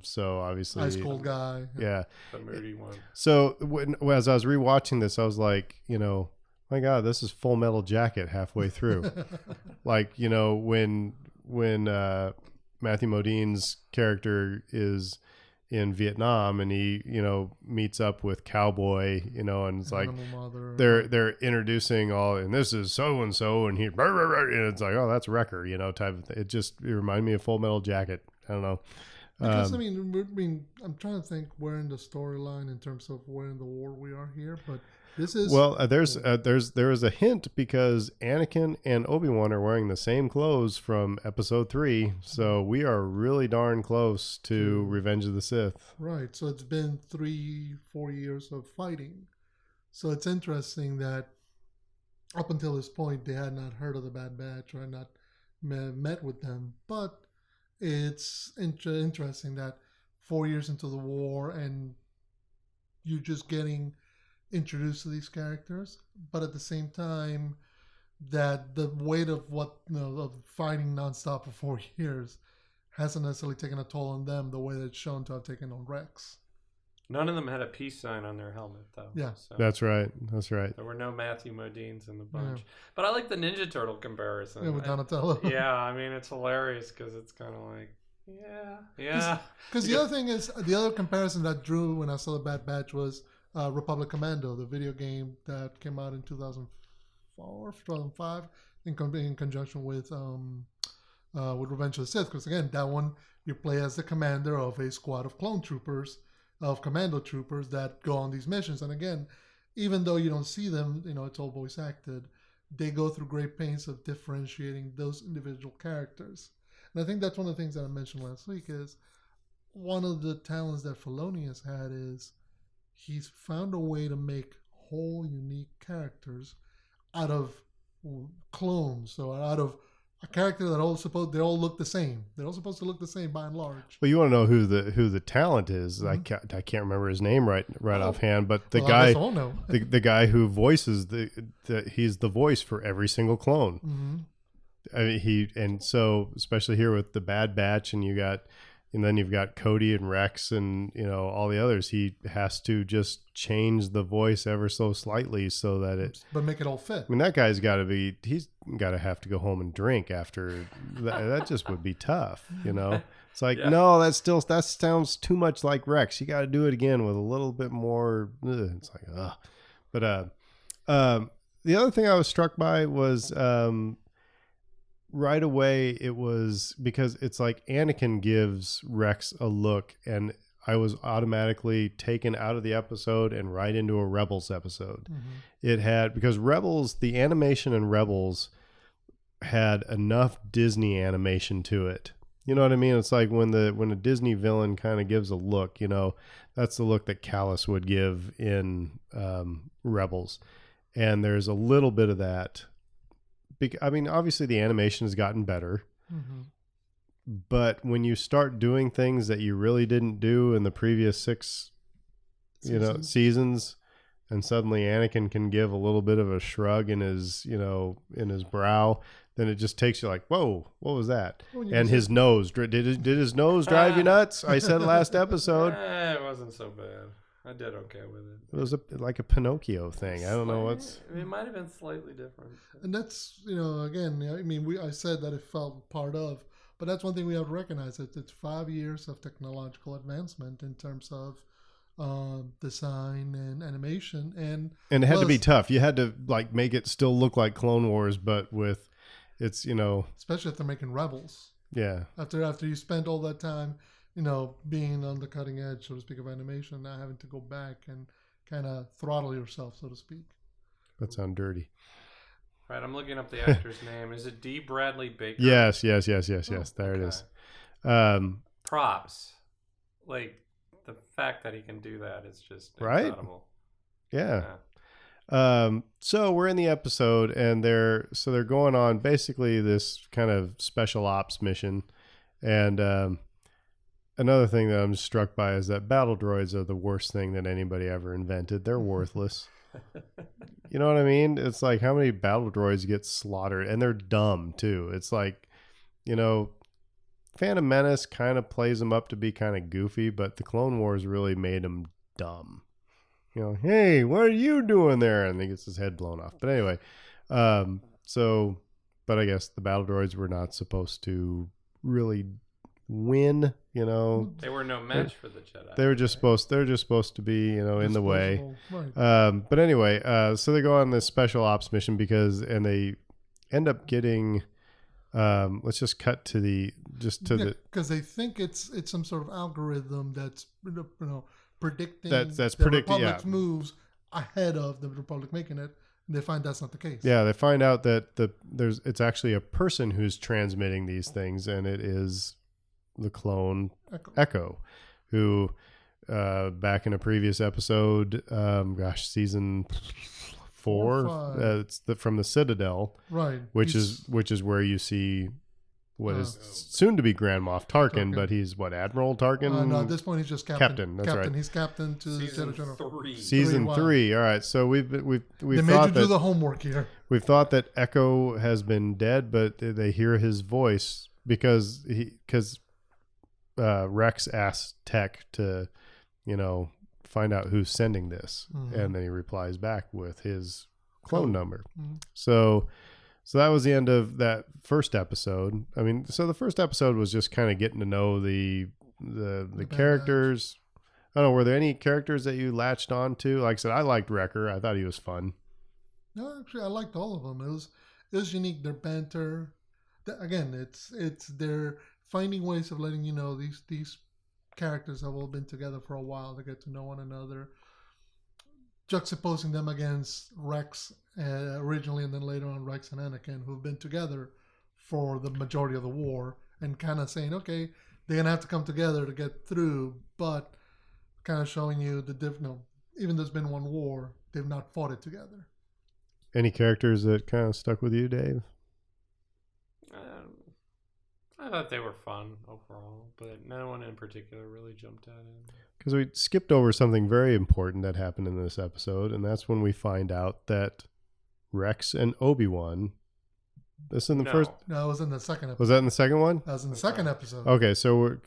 So obviously, ice cold guy. Yeah, the moody one. So as I was rewatching this, I was like, my God, this is Full Metal Jacket halfway through. Like, when Matthew Modine's character is in Vietnam and he meets up with Cowboy, and it's like they're introducing all, and this is so and so, and he, and it's like, oh, that's Wrecker, type of thing. It reminded me of Full Metal Jacket. I don't know. Because I'm trying to think where in the storyline in terms of where in the war we are here, but this is there is a hint because Anakin and Obi-Wan are wearing the same clothes from Episode 3, so we are really darn close to Revenge of the Sith. Right. So it's been 3-4 years of fighting. So it's interesting that up until this point they had not heard of the Bad Batch or had not met with them, but it's interesting that 4 years into the war and you're just getting introduced to these characters, but at the same time that the weight of of fighting nonstop for 4 years hasn't necessarily taken a toll on them the way that it's shown to have taken on Rex. None of them had a peace sign on their helmet, though. Yeah, so that's right. There were no Matthew Modines in the bunch. Yeah. But I like the Ninja Turtle comparison. Yeah, with Donatello. Yeah, I mean, it's hilarious because it's kind of like, yeah. Because the other thing is, the other comparison that drew when I saw the Bad Batch was Republic Commando, the video game that came out in 2004, 2005, in conjunction with Revenge of the Sith. Because again, that one you play as the commander of a squad of clone troopers, of commando troopers that go on these missions. And again, even though you don't see them, it's all voice acted, they go through great pains of differentiating those individual characters. And I think that's one of the things that I mentioned last week is one of the talents that Filoni has had is he's found a way to make whole unique characters out of clones. So out of a character that they all look the same. They're all supposed to look the same by and large. Well, you want to know who the talent is? Mm-hmm. I can't remember his name right offhand, but the guy the guy who voices he's the voice for every single clone. Mm-hmm. I mean, and so especially here with the Bad Batch, and then you've got Cody and Rex and all the others. He has to just change the voice ever so slightly so that but make it all fit. I mean, that guy's got to have to go home and drink after that. Just would be tough, It's like, no, that sounds too much like Rex. You got to do it again with a little bit more. It's like, ugh. But the other thing I was struck by was right away it was because it's like Anakin gives Rex a look, and I was automatically taken out of the episode and right into a Rebels episode. Mm-hmm. It had, because Rebels, the animation in Rebels had enough Disney animation to it. You know what I mean? It's like when a Disney villain kind of gives a look, that's the look that Callus would give in Rebels. And there's a little bit of that. I mean, obviously the animation has gotten better, mm-hmm. but when you start doing things that you really didn't do in the previous 6, seasons, and suddenly Anakin can give a little bit of a shrug in his brow, then it just takes you like, whoa, what was that? And his nose, did his nose drive you nuts? I said last episode. It wasn't so bad. I did okay with it. It was like a Pinocchio thing. I don't know what's. It might have been slightly different. And that's, again, I mean, I said that it felt part of, but that's one thing we have to recognize. It's 5 years of technological advancement in terms of design and animation, and it had to be tough. You had to like make it still look like Clone Wars, but with it's especially if they're making Rebels. Yeah. After you spent all that time, being on the cutting edge, so to speak, of animation, now having to go back and kind of throttle yourself, so to speak. That sounds dirty. Right, I'm looking up the actor's name. Is it D. Bradley Baker? Yes. There it is. Props. Like, the fact that he can do that is just incredible. Yeah. Yeah. So we're in the episode, and they're going on basically this kind of special ops mission, and another thing that I'm struck by is that battle droids are the worst thing that anybody ever invented. They're worthless. You know what I mean? It's like, how many battle droids get slaughtered, and they're dumb too. It's like, Phantom Menace kind of plays them up to be kind of goofy, but the Clone Wars really made them dumb. Hey, what are you doing there? And he gets his head blown off. But anyway, but I guess the battle droids were not supposed to really win. They were no match for the Jedi. They're just supposed to be, in the way. Right. But anyway, so they go on this special ops mission and they end up getting. Let's just cut to the because they think it's some sort of algorithm that's predicting that's the predicting Republic's moves ahead of the Republic making it. And they find that's not the case. Yeah, they find out that it's actually a person who's transmitting these things, and it is the clone Echo, who back in a previous episode, season 4, it's from the Citadel, right? Which is where you see what is soon to be Grand Moff Tarkin, but he's Admiral Tarkin. No, at this point he's just captain. That's captain. Right. He's captain to Season Jedi General. 3. Season 3. All right, so we've They made thought you do the homework here. We've thought that Echo has been dead, but they hear his voice because Rex asked Tech to, find out who's sending this, and then he replies back with his clone number. So that was the end of that first episode. I mean, so the first episode was just kind of getting to know the characters. I don't know, were there any characters that you latched on to? Like I said, I liked Wrecker. I thought he was fun. No, actually, I liked all of them. It was unique. Their banter. Again, it's they're finding ways of letting you know these characters have all been together for a while to get to know one another. Juxtaposing them against Rex originally, and then later on Rex and Anakin, who've been together for the majority of the war, and kind of saying, okay, they're gonna have to come together to get through, but kind of showing you the different. Even though there's been one war, they've not fought it together. Any characters that kind of stuck with you, Dave? I thought they were fun overall, but no one in particular really jumped out at me. Because we skipped over something very important that happened in this episode, and that's when we find out that Rex and Obi-Wan. This in the first. No, it was in the second episode. Was that in the second one? That was in the second episode. Okay, so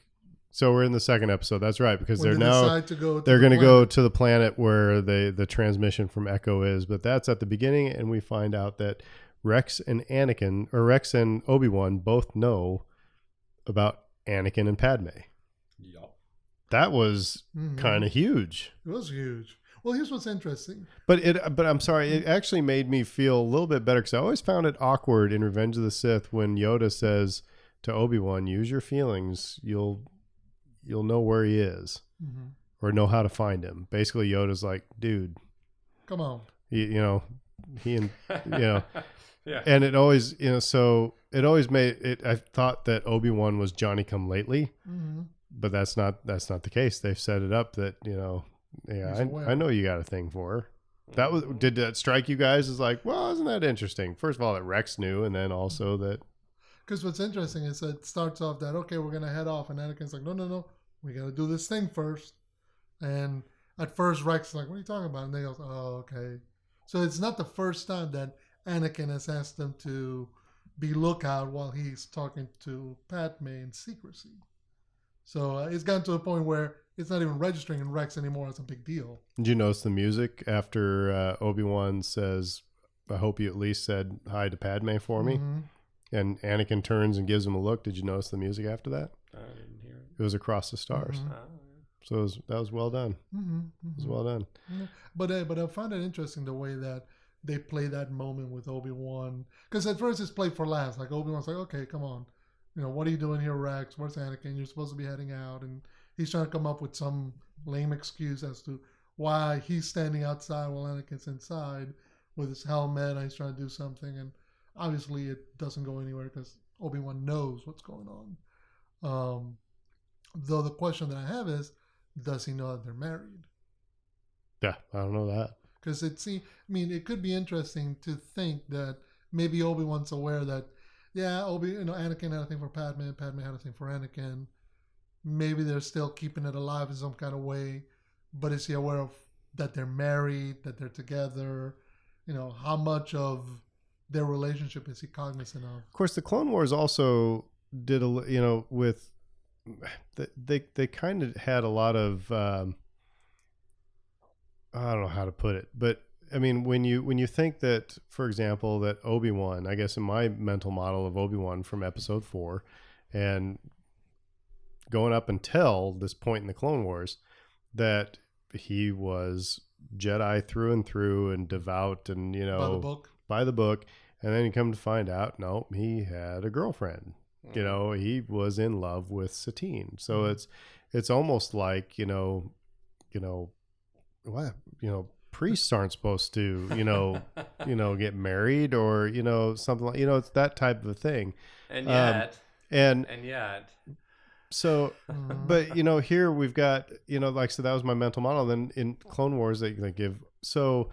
we're in the second episode. That's right, because when they're going to go to the planet where the transmission from Echo is, but that's at the beginning, and we find out that Rex and Obi-Wan both know about Anakin and Padme. Yup. That was kind of huge. It was huge. Well, here's what's interesting. But I'm sorry, it actually made me feel a little bit better, because I always found it awkward in Revenge of the Sith when Yoda says to Obi-Wan, "Use your feelings. You'll know where he is, or know how to find him." Basically, Yoda's like, "Dude, come on." He and Yeah. And it always, so it always made it. I thought that Obi-Wan was Johnny Come Lately, but that's not the case. They've set it up that I know you got a thing for her. Did that strike you guys as like, well, isn't that interesting? First of all, that Rex knew, and then also that. Because what's interesting is that it starts off that, okay, we're gonna head off, and Anakin's like, no, we gotta do this thing first. And at first, Rex is like, what are you talking about? And they go, oh, okay. So it's not the first time that Anakin has asked them to be lookout while he's talking to Padme in secrecy. So it's gotten to a point where it's not even registering in Rex anymore as a big deal. Did you notice the music after Obi-Wan says, I hope you at least said hi to Padme for me? Mhm. And Anakin turns and gives him a look. Did you notice the music after that? I didn't hear it. It was Across the Stars. Mhm. So that was well done. Mhm. It was Mhm. well done. But I find it interesting the way that they play that moment with Obi-Wan. Because at first it's played for laughs. Like Obi-Wan's like, okay, come on. What are you doing here, Rex? Where's Anakin? You're supposed to be heading out. And he's trying to come up with some lame excuse as to why he's standing outside while Anakin's inside with his helmet and he's trying to do something. And obviously it doesn't go anywhere because Obi-Wan knows what's going on. Though the question that I have is, does he know that they're married? Yeah, I don't know that. Because it could be interesting to think that maybe Obi-Wan's aware that, Anakin had a thing for Padme, Padme had a thing for Anakin. Maybe they're still keeping it alive in some kind of way, but is he aware of that they're married, that they're together? How much of their relationship is he cognizant of? Of course, the Clone Wars also did with they kind of had a lot of I don't know how to put it, but I mean, when you think that, for example, that Obi-Wan, I guess in my mental model of Obi-Wan from Episode 4, and going up until this point in the Clone Wars, that he was Jedi through and through and devout and by the book, and then you come to find out, no, he had a girlfriend. He was in love with Satine. So it's almost like what priests aren't supposed to get married or something like it's that type of a thing. And yet and yet so but here we've got like I said, that was my mental model. Then in Clone Wars they give, so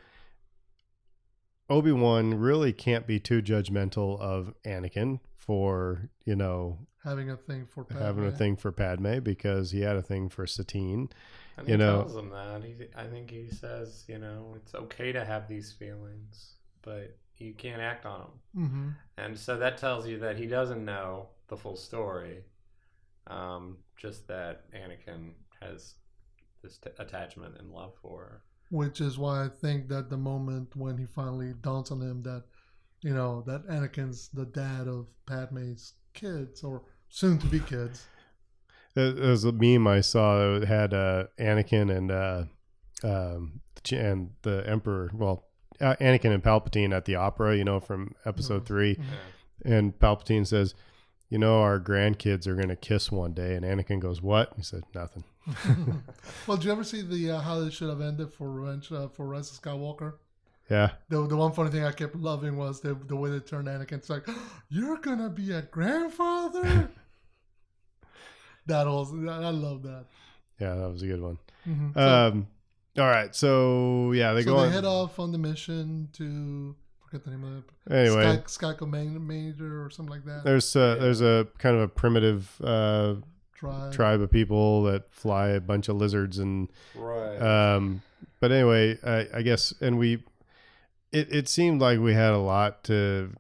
Obi-Wan really can't be too judgmental of Anakin for having a thing for Padme, because he had a thing for Satine. And he tells them that. I think he says, it's okay to have these feelings, but you can't act on them. Mm-hmm. And so that tells you that he doesn't know the full story. Just that Anakin has this attachment and love for her. Which is why I think that the moment when he finally dawns on him that, that Anakin's the dad of Padme's kids, or soon-to-be kids. There's a meme I saw that had Anakin and the Emperor, Anakin and Palpatine at the opera, from Episode 3. Yeah. And Palpatine says, our grandkids are going to kiss one day. And Anakin goes, what? He said, nothing. Well, did you ever see the how they should have ended for Rise of Skywalker? Yeah. The one funny thing I kept loving was the way they turned Anakin. It's like, you're going to be a grandfather? I love that. Yeah, that was a good one. Mm-hmm. All right. So, yeah, they head off on the mission to, forget the name of it. Anyway. Skyco Major or something like that. There's a kind of a primitive tribe of people that fly a bunch of lizards and right. But anyway, I guess, and it seemed like we had a lot to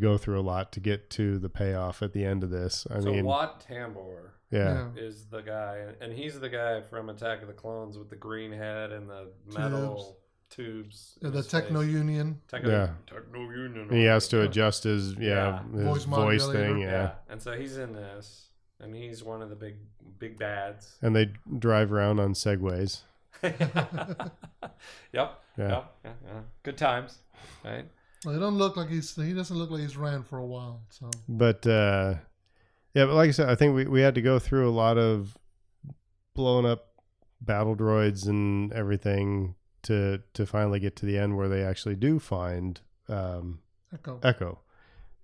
go through a lot to get to the payoff at the end of this. I mean, Wat Tambor yeah, is the guy, and he's the guy from Attack of the Clones with the green head and the metal tubes. The Techno Union. Techno Union. And he has to adjust his voice thing. Yeah, and so he's in this, and he's one of the big bads. And they drive around on Segways. Yep. Yeah. Good times, right? Well, he doesn't look like he's ran for a while. So, but but like I said, I think we had to go through a lot of blowing up battle droids and everything to finally get to the end where they actually do find Echo,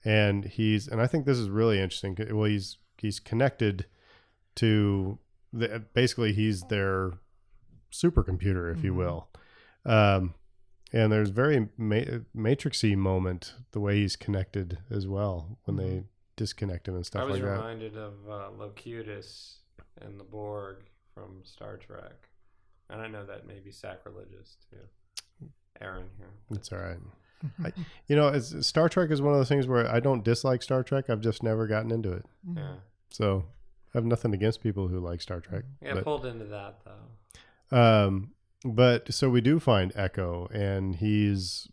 and I think this is really interesting. Well, he's connected to basically he's their supercomputer, if you will. And there's very Matrixy moment the way he's connected as well when they disconnect him and stuff like that. I was reminded of Locutus and the Borg from Star Trek, and I know that may be sacrilegious to Aaron here. It's all right. Star Trek is one of those things where I don't dislike Star Trek. I've just never gotten into it. Yeah. So I have nothing against people who like Star Trek. Yeah, pulled into that though. But so we do find Echo, and he's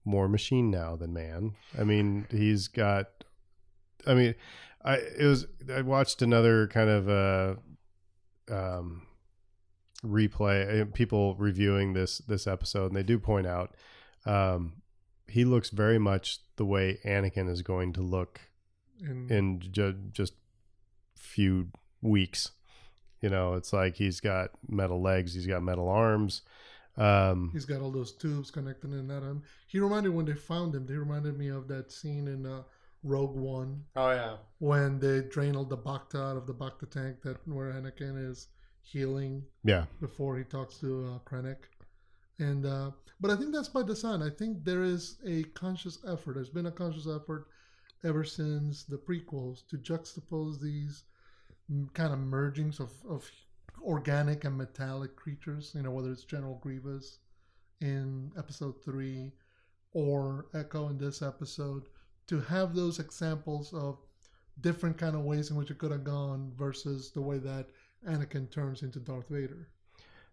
more machine now than man. I mean, he's got. I mean, I watched another kind of replay, people reviewing this episode, and they do point out he looks very much the way Anakin is going to look in just few weeks. You know, it's like he's got metal legs, he's got metal arms. He's got all those tubes connected in that. He reminded, when they found him, they reminded me of that scene in Rogue One. Oh yeah, when they drain all the Bacta out of the Bacta tank, where Anakin is healing. Yeah. Before he talks to Krennic, and but I think that's by design. I think there is a conscious effort. There's been a conscious effort ever since the prequels to juxtapose these kind of mergings of organic and metallic creatures. You know, whether it's General Grievous in Episode 3 or Echo in this episode, to have those examples of different kind of ways in which it could have gone versus the way that Anakin turns into Darth Vader.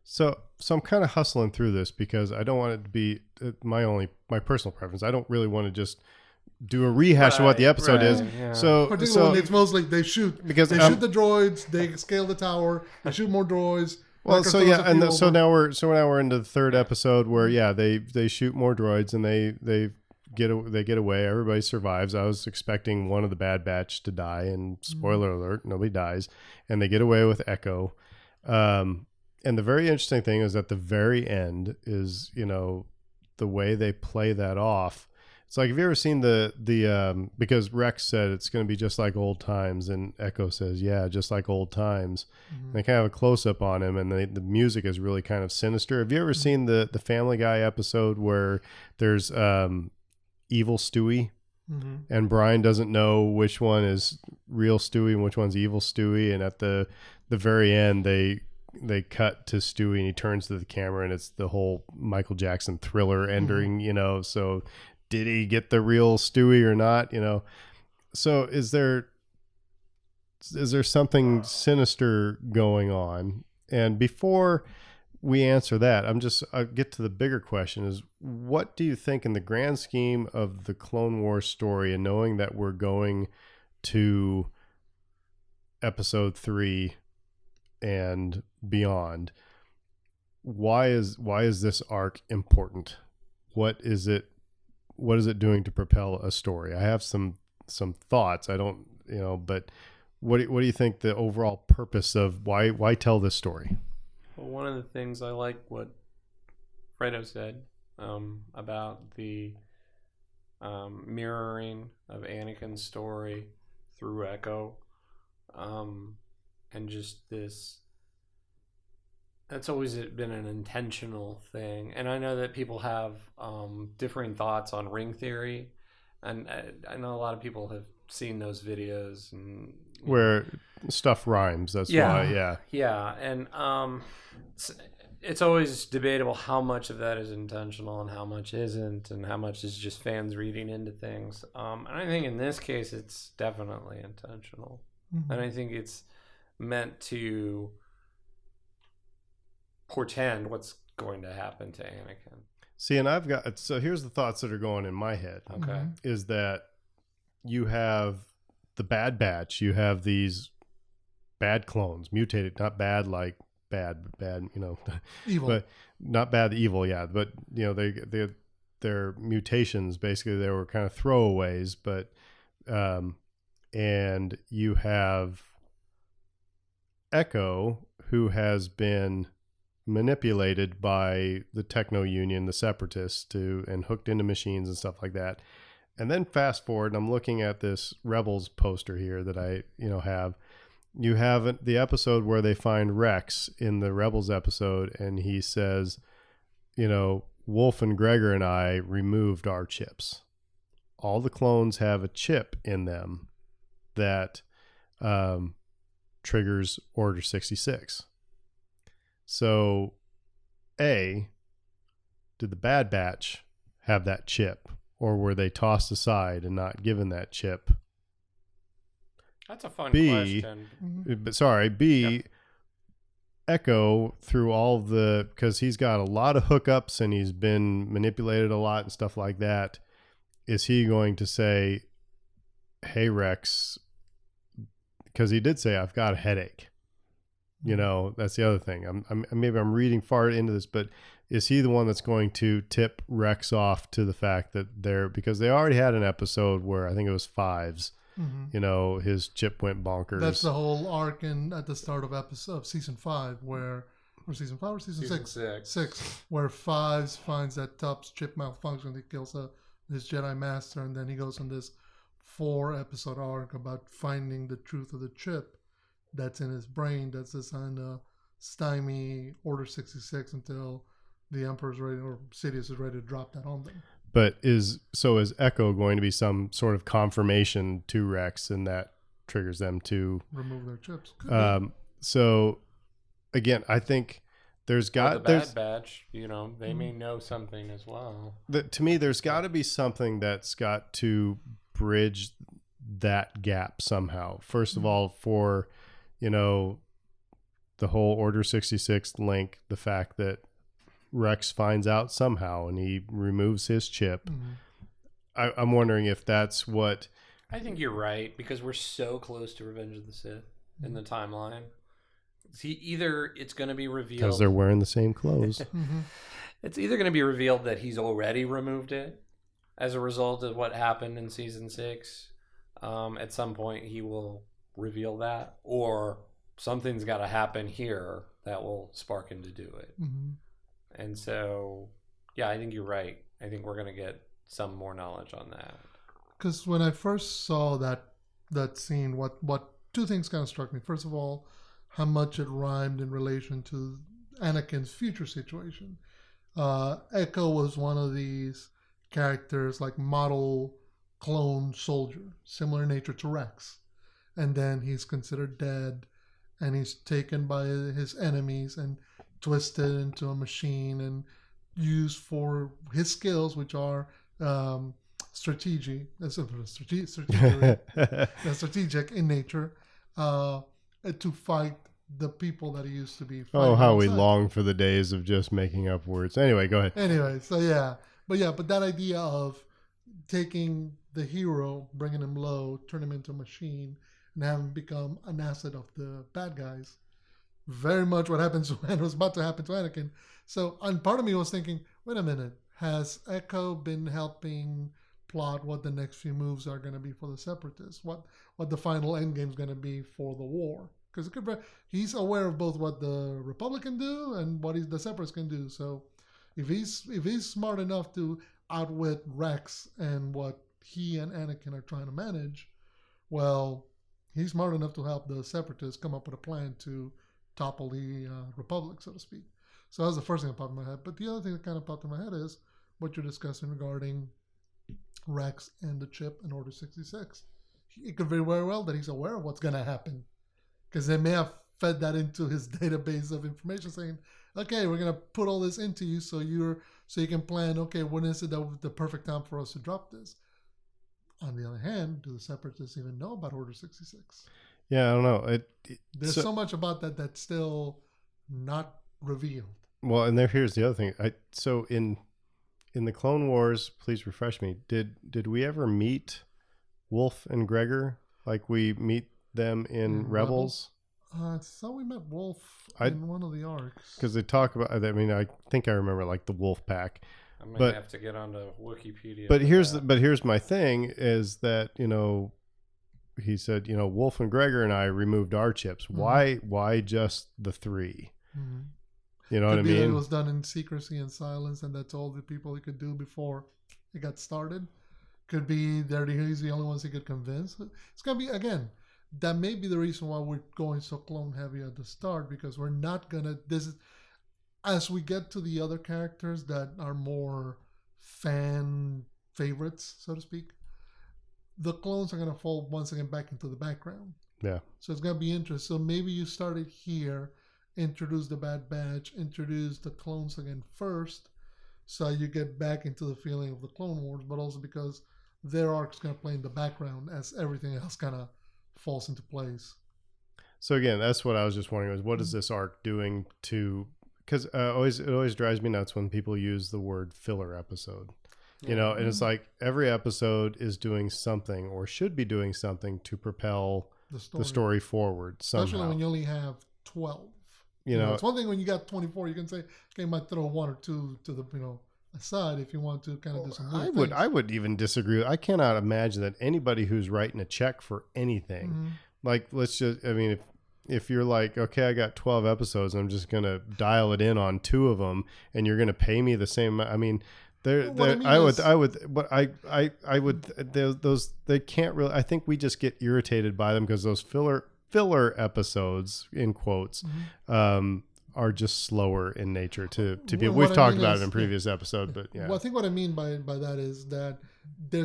So I'm kind of hustling through this because I don't want it to be my personal preference. I don't really want to just do a rehash of what the episode is. Yeah. So particularly when it's mostly they shoot the droids, they scale the tower, they shoot more droids. Well, so yeah, and so now we're into the third episode where they shoot more droids and they get away. Everybody survives. I was expecting one of the Bad Batch to die, and spoiler alert, nobody dies, and they get away with Echo. And the very interesting thing is at the very end is, you know, the way they play that off. It's like, have you ever seen the because Rex said it's going to be just like old times, and Echo says, yeah, just like old times. And they kind of have a close up on him, and the music is really kind of sinister. Have you ever seen the Family Guy episode where there's evil Stewie, and Brian doesn't know which one is real Stewie and which one's evil Stewie, and at the very end they cut to Stewie and he turns to the camera and it's the whole Michael Jackson Thriller ending, you know, so did he get the real Stewie or not, you know? So is there something sinister going on? And before we answer that, I'll get to the bigger question is, what do you think in the grand scheme of the Clone Wars story, and knowing that we're going to episode 3 and beyond, why is this arc important? What is it doing to propel a story? I have some thoughts. I don't, you know, but what do you think the overall purpose of why tell this story? Well, one of the things I like what Fredo said about the mirroring of Anakin's story through Echo, and just this, that's always been an intentional thing. And I know that people have differing thoughts on ring theory, and I know a lot of people have seen those videos and where stuff rhymes. That's why. And it's always debatable how much of that is intentional and how much isn't, and how much is just fans reading into things. And I think in this case, it's definitely intentional, and I think it's meant to portend what's going to happen to Anakin. See, and here's the thoughts that are going in my head. Okay. Is that you have the Bad Batch, you have these bad clones, mutated, not bad like bad, you know, evil, but not bad, evil, yeah. But you know, their mutations, basically, they were kind of throwaways. But and you have Echo, who has been manipulated by the Techno Union, the Separatists, and hooked into machines and stuff like that. And then fast forward, and I'm looking at this Rebels poster here that I, you know, have. You have the episode where they find Rex in the Rebels episode, and he says, you know, Wolf and Gregor and I removed our chips. All the clones have a chip in them that triggers Order 66. So, did the Bad Batch have that chip, or were they tossed aside and not given that chip? That's a fun B, question. Mhm. but sorry, B, Yep. Echo through all the, because he's got a lot of hookups and he's been manipulated a lot and stuff like that. Is he going to say, "Hey Rex," because he did say, "I've got a headache." You know, that's the other thing. Maybe I'm reading far into this, but is he the one that's going to tip Rex off to the fact that because they already had an episode where I think it was Fives. Mhm. You know, his chip went bonkers. That's the whole arc at the start of season 5, or season 5 or season Season 6? 6. Where Fives finds that Top's chip malfunctions. He kills his Jedi Master, and then he goes on this 4-episode arc about finding the truth of the chip that's in his brain that's designed to stymie Order 66 until the Emperor's ready, or Sidious is ready to drop that on them. But is Echo going to be some sort of confirmation to Rex, and that triggers them to remove their chips? So again, I think there's got the Bad Batch, they may know something as well. To me, there's got to be something that's got to bridge that gap somehow. First of all, for the whole Order 66 link, the fact that Rex finds out somehow and he removes his chip. Mm-hmm. I'm wondering if that's what... I think you're right, because we're so close to Revenge of the Sith in the timeline. Either it's going to be revealed... Because they're wearing the same clothes. Mm-hmm. It's either going to be revealed that he's already removed it as a result of what happened in Season 6. At some point, he will reveal that. Or something's got to happen here that will spark him to do it. Mm-hmm. And so, yeah, I think you're right. I think we're going to get some more knowledge on that. Because when I first saw that scene, what two things kind of struck me. First of all, how much it rhymed in relation to Anakin's future situation. Echo was one of these characters, like model clone soldier, similar in nature to Rex. And then he's considered dead, and he's taken by his enemies and twisted into a machine and used for his skills, which are strategic in nature, to fight the people that he used to be fighting. Oh, how we outside. long for the days of just making up words. Anyway, go ahead. Anyway, so but that idea of taking the hero, bringing him low, turn him into a machine, and have him become an asset of the bad guys. Very much what happens when was about to happen to Anakin. So, and part of me was thinking, wait a minute, has Echo been helping plot what the next few moves are going to be for the Separatists? What the final end game is going to be for the war? Because he's aware of both what the Republic can do and what the Separatists can do. So, if he's smart enough to outwit Rex and what he and Anakin are trying to manage, well, he's smart enough to help the Separatists come up with a plan to topple the Republic, so to speak. So that was the first thing that popped in my head. But the other thing that kind of popped in my head is what you're discussing regarding Rex and the chip in Order 66. It could very well that he's aware of what's going to happen, because they may have fed that into his database of information, saying, "Okay, we're going to put all this into you, so you can plan. Okay, when is it the perfect time for us to drop this?" On the other hand, do the Separatists even know about Order 66? Yeah, I don't know. There's so much about that that's still not revealed. Well, and here's the other thing. So in the Clone Wars, please refresh me. Did we ever meet Wolf and Gregor like we meet them in Rebels? I thought we met Wolf in one of the arcs. Because they talk about. I mean, I think I remember like the Wolf Pack. I might have to get onto Wikipedia. But here's my thing is that he said Wolf and Gregor and I removed our chips. Mm-hmm. Why just the 3? Mm-hmm. You know what I mean? It was done in secrecy and silence, and that's all the people he could do before it got started. Could be he's the only ones he could convince. It's gonna be, again, that may be the reason why we're going so clone heavy at the start, because we're not gonna. As we get to the other characters that are more fan favorites, so to speak, the clones are gonna fall once again back into the background. Yeah. So it's gonna be interesting. So maybe you started here, introduce the Bad Batch, introduce the clones again first, so you get back into the feeling of the Clone Wars, but also because their arc's going to play in the background as everything else kind of falls into place. So again, that's what I was just wondering was what is this arc doing to? Because it always drives me nuts when people use the word filler episode. You know, and it's like every episode is doing something or should be doing something to propel the story forward somehow. Especially when you only have 12. You know, it's one thing when you got 24, you can say, okay, you might throw one or two to the, aside if you want to kind of do some weird things. I would even disagree. I cannot imagine that anybody who's writing a check for anything, like, let's just, I mean, if you're like, okay, I got 12 episodes, I'm just going to dial it in on 2 of them and you're going to pay me the same. I mean, they can't really, I think we just get irritated by them because those filler episodes in quotes, are just slower in nature to be. We've talked about it in previous episode, but yeah. Well, I think what I mean by that is that there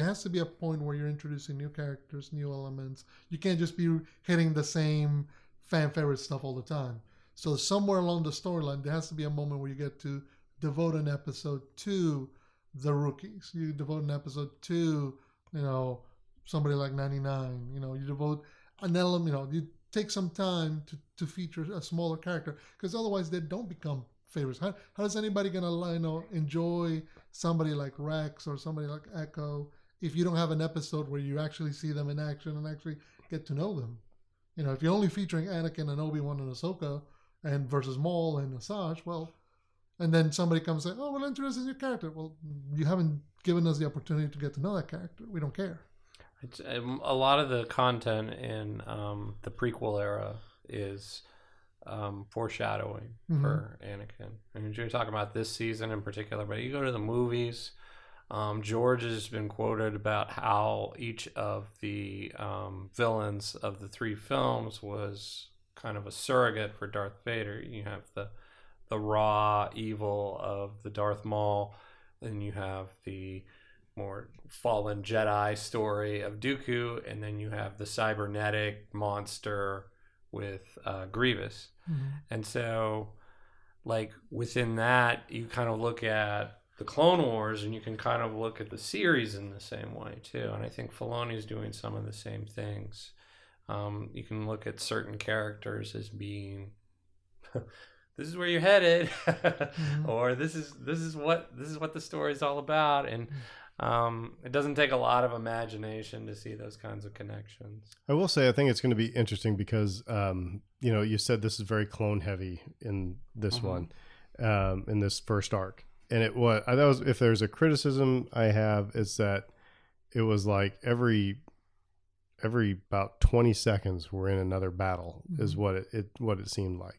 has to be a point where you're introducing new characters, new elements. You can't just be hitting the same fan favorite stuff all the time. So somewhere along the storyline, there has to be a moment where you get to devote an episode to the rookies. You devote an episode to, somebody like 99. You devote an element, you take some time to feature a smaller character, because otherwise they don't become favorites. How is anybody gonna enjoy somebody like Rex or somebody like Echo if you don't have an episode where you actually see them in action and actually get to know them? If you're only featuring Anakin and Obi-Wan and Ahsoka and versus Maul and Asajj, well, and then somebody comes and says, oh, we'll introduce this new character. Well, you haven't given us the opportunity to get to know that character. We don't care. A lot of the content in the prequel era is foreshadowing for Anakin. I mean, you're talking about this season in particular, but you go to the movies. George has been quoted about how each of the villains of the 3 films was kind of a surrogate for Darth Vader. You have the raw evil of the Darth Maul, then you have the more fallen Jedi story of Dooku, and then you have the cybernetic monster with Grievous. And so, like, within that, you kind of look at the Clone Wars, and you can kind of look at the series in the same way too. And I think Filoni's doing some of the same things. You can look at certain characters as being this is where you're headed, or this is what the story is all about. And it doesn't take a lot of imagination to see those kinds of connections. I will say, I think it's going to be interesting because, you said this is very clone heavy in this one, in this first arc. And if there's a criticism I have, it's that it was like every about 20 seconds we're in another battle is what it seemed like,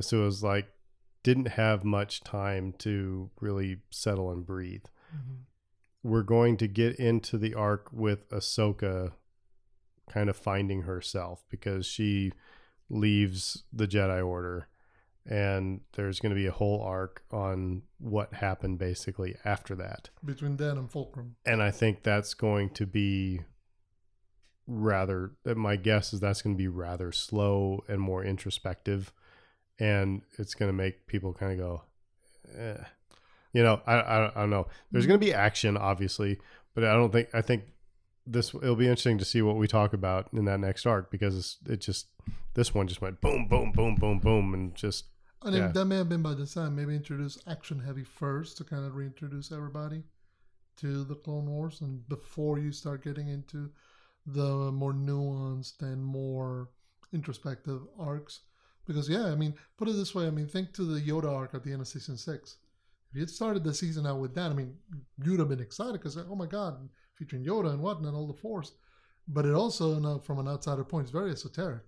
So it was like, didn't have much time to really settle and breathe. We're going to get into the arc with Ahsoka kind of finding herself because she leaves the Jedi Order, and there's going to be a whole arc on what happened basically after that. Between Dan and Fulcrum. And I think that's going to be my guess is that's going to be rather slow and more introspective, and it's going to make people kind of go, eh. I don't know. There's going to be action, obviously, but I think it'll be interesting to see what we talk about in that next arc, because this one just went boom, boom, boom, boom, boom, and just. I think that may have been by design. Maybe introduce action heavy first to kind of reintroduce everybody to the Clone Wars, and before you start getting into the more nuanced and more introspective arcs. Because put it this way. Think to the Yoda arc at the end of season 6. If you had started the season out with that, you'd have been excited because, oh my God, featuring Yoda and whatnot, all the Force. But it also, from an outsider point, is very esoteric.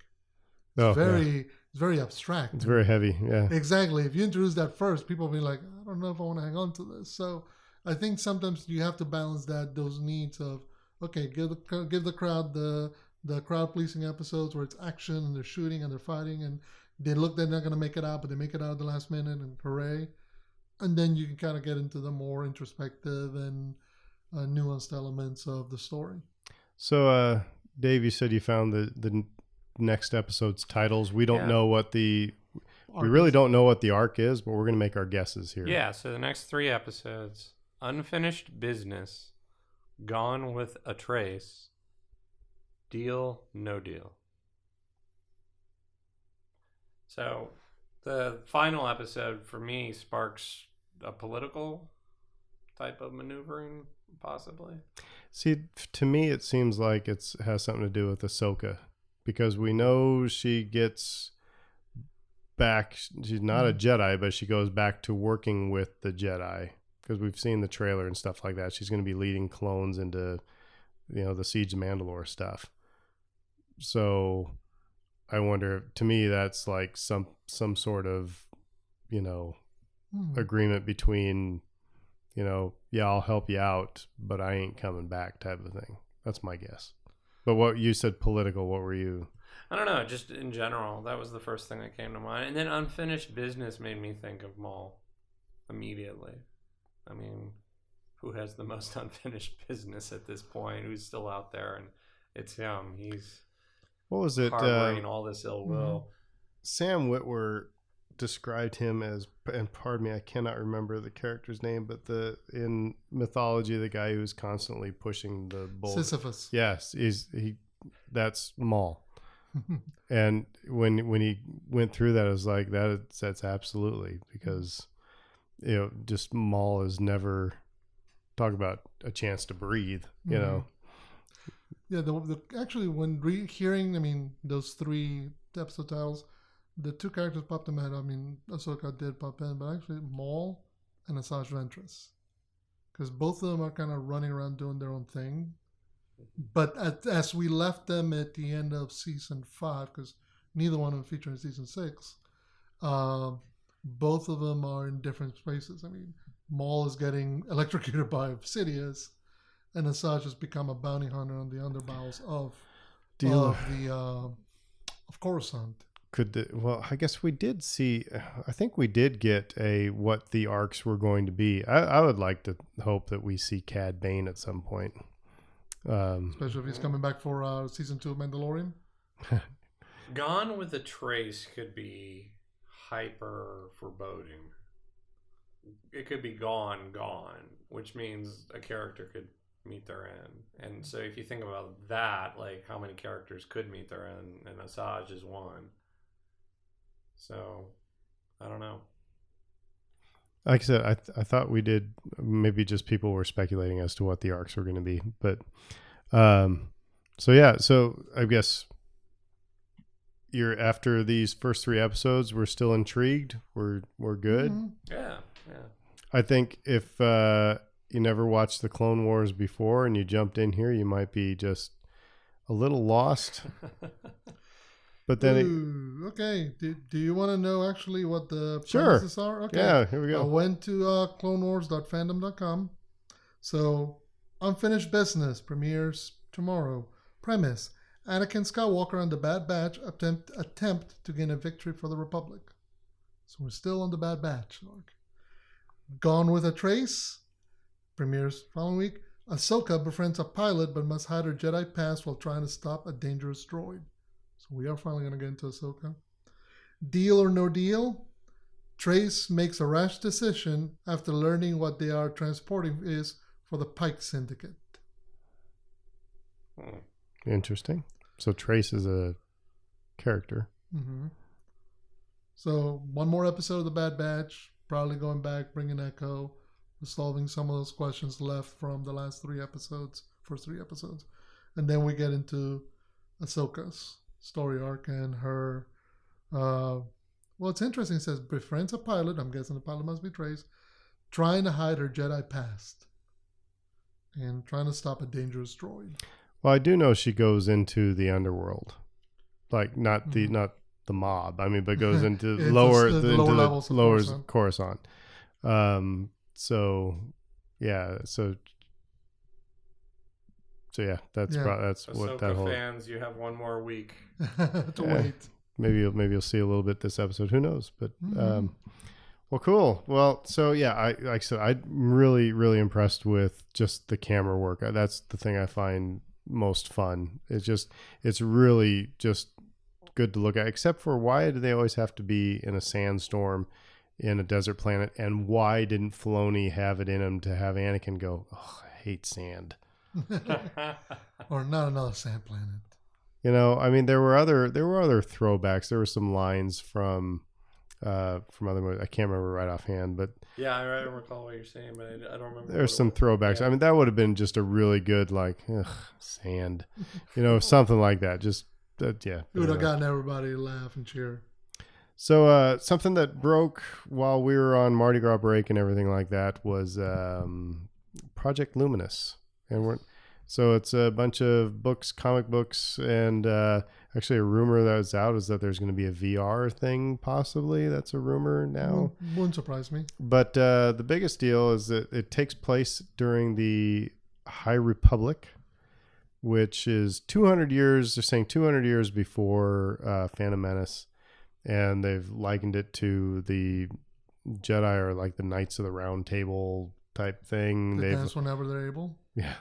It's very abstract. It's very heavy, yeah. Exactly. If you introduce that first, people will be like, I don't know if I want to hang on to this. So I think sometimes you have to balance those needs of, okay, give the crowd the crowd pleasing episodes where it's action and they're shooting and they're fighting and they're not going to make it out, but they make it out at the last minute and hooray. And then you can kind of get into the more introspective and nuanced elements of the story. So, Dave, you said you found the next episode's titles. We don't know what we really don't know what the arc is, but we're going to make our guesses here. Yeah, so the next 3 episodes: Unfinished Business, Gone with a Trace, Deal, no deal. So the final episode for me sparks a political type of maneuvering, possibly. See, to me, it seems like it has something to do with Ahsoka, because we know she gets back. She's not a Jedi, but she goes back to working with the Jedi, because we've seen the trailer and stuff like that. She's going to be leading clones into, the Siege of Mandalore stuff. So I wonder, to me, that's like some sort of, agreement between, yeah, I'll help you out, but I ain't coming back type of thing. That's my guess. But what you said political, what were you? I don't know, just in general, that was the first thing that came to mind. And then unfinished business made me think of Maul immediately. I mean, who has the most unfinished business at this point? Who's still out there? And it's him. He's what was it? Harboring all this ill will. Sam Witwer described him as, and pardon me, I cannot remember the character's name, but in mythology, the guy who's constantly pushing the bull. Sisyphus. Yes, that's Maul. And when he went through that, I was like, that's absolutely, because just Maul is never, talk about a chance to breathe, Yeah, actually, when hearing, those 3 episode titles, the 2 characters popped in my head. Ahsoka did pop in, but actually Maul and Asajj Ventress, because both of them are kind of running around doing their own thing. But as we left them at the end of season 5, because neither one of them featured in season 6, both of them are in different spaces. Maul is getting electrocuted by Sidious, and Asajj has become a bounty hunter on the underbowels of Coruscant. I guess we did see. I think we did get what the arcs were going to be. I would like to hope that we see Cad Bane at some point. Especially if he's coming back for season 2 of Mandalorian. Gone with a Trace could be hyper foreboding. It could be gone, which means a character could meet their end. And so if you think about that, like how many characters could meet their end, and Asajj is one. So I don't know. Like I said, I thought we did, maybe just people were speculating as to what the arcs were going to be, but so I guess you're, after these first 3 episodes, we're still intrigued. We're good. Mm-hmm. Yeah. I think if you never watched the Clone Wars before and you jumped in here, you might be just a little lost. But then okay. Do you want to know actually what the Sure. premises are? Okay. Yeah, here we go. I went to clonewars.fandom.com. So, unfinished business premieres tomorrow. Premise: Anakin Skywalker and the Bad Batch attempt to gain a victory for the Republic. So we're still on the Bad Batch. Gone with a Trace premieres following week. Ahsoka befriends a pilot but must hide her Jedi past while trying to stop a dangerous droid. So we are finally going to get into Ahsoka. Deal or no deal? Trace makes a rash decision after learning what they are transporting is for the Pike Syndicate. Interesting. So Trace is a character. Mm-hmm. So one more episode of the Bad Batch, probably going back, bringing Echo, resolving some of those questions left from the last 3 episodes, first 3 episodes. And then we get into Ahsoka's story arc and her, it's interesting. It says, befriends a pilot, I'm guessing the pilot must be Trace, trying to hide her Jedi past and trying to stop a dangerous droid. Well, I do know she goes into the underworld, like not the mob. but goes into lower Coruscant. So yeah, that's Ahsoka what that whole fans. You have one more week to wait. Maybe you'll see a little bit this episode. Who knows? But well, cool. Well, so yeah, like I said, I'm really, really impressed with just the camera work. That's the thing I find most fun. It's really just good to look at. Except for, why do they always have to be in a sandstorm in a desert planet? And why didn't Filoni have it in him to have Anakin go, "Oh, I hate sand"? Or not another sand planet. You know, I mean, there were other throwbacks. There were some lines from other movies. I can't remember right offhand, but Yeah, I recall what you're saying, but I don't remember. there's some throwbacks. Yeah. I mean, that would have been just a really good, like, sand, you know, something like that. Just, yeah. It would have gotten everybody to laugh and cheer. So, something that broke while we were on Mardi Gras break and everything like that was Project Luminous. And so it's a bunch of books, comic books, and actually a rumor that's out is that there's going to be a VR thing, possibly. That's a rumor now. Wouldn't surprise me. But the biggest deal is that it takes place during the High Republic, which is 200 years, they're saying 200 years before Phantom Menace. And they've likened it to the Jedi or like the Knights of the Round Table type thing. They dance whenever they're able. Yeah.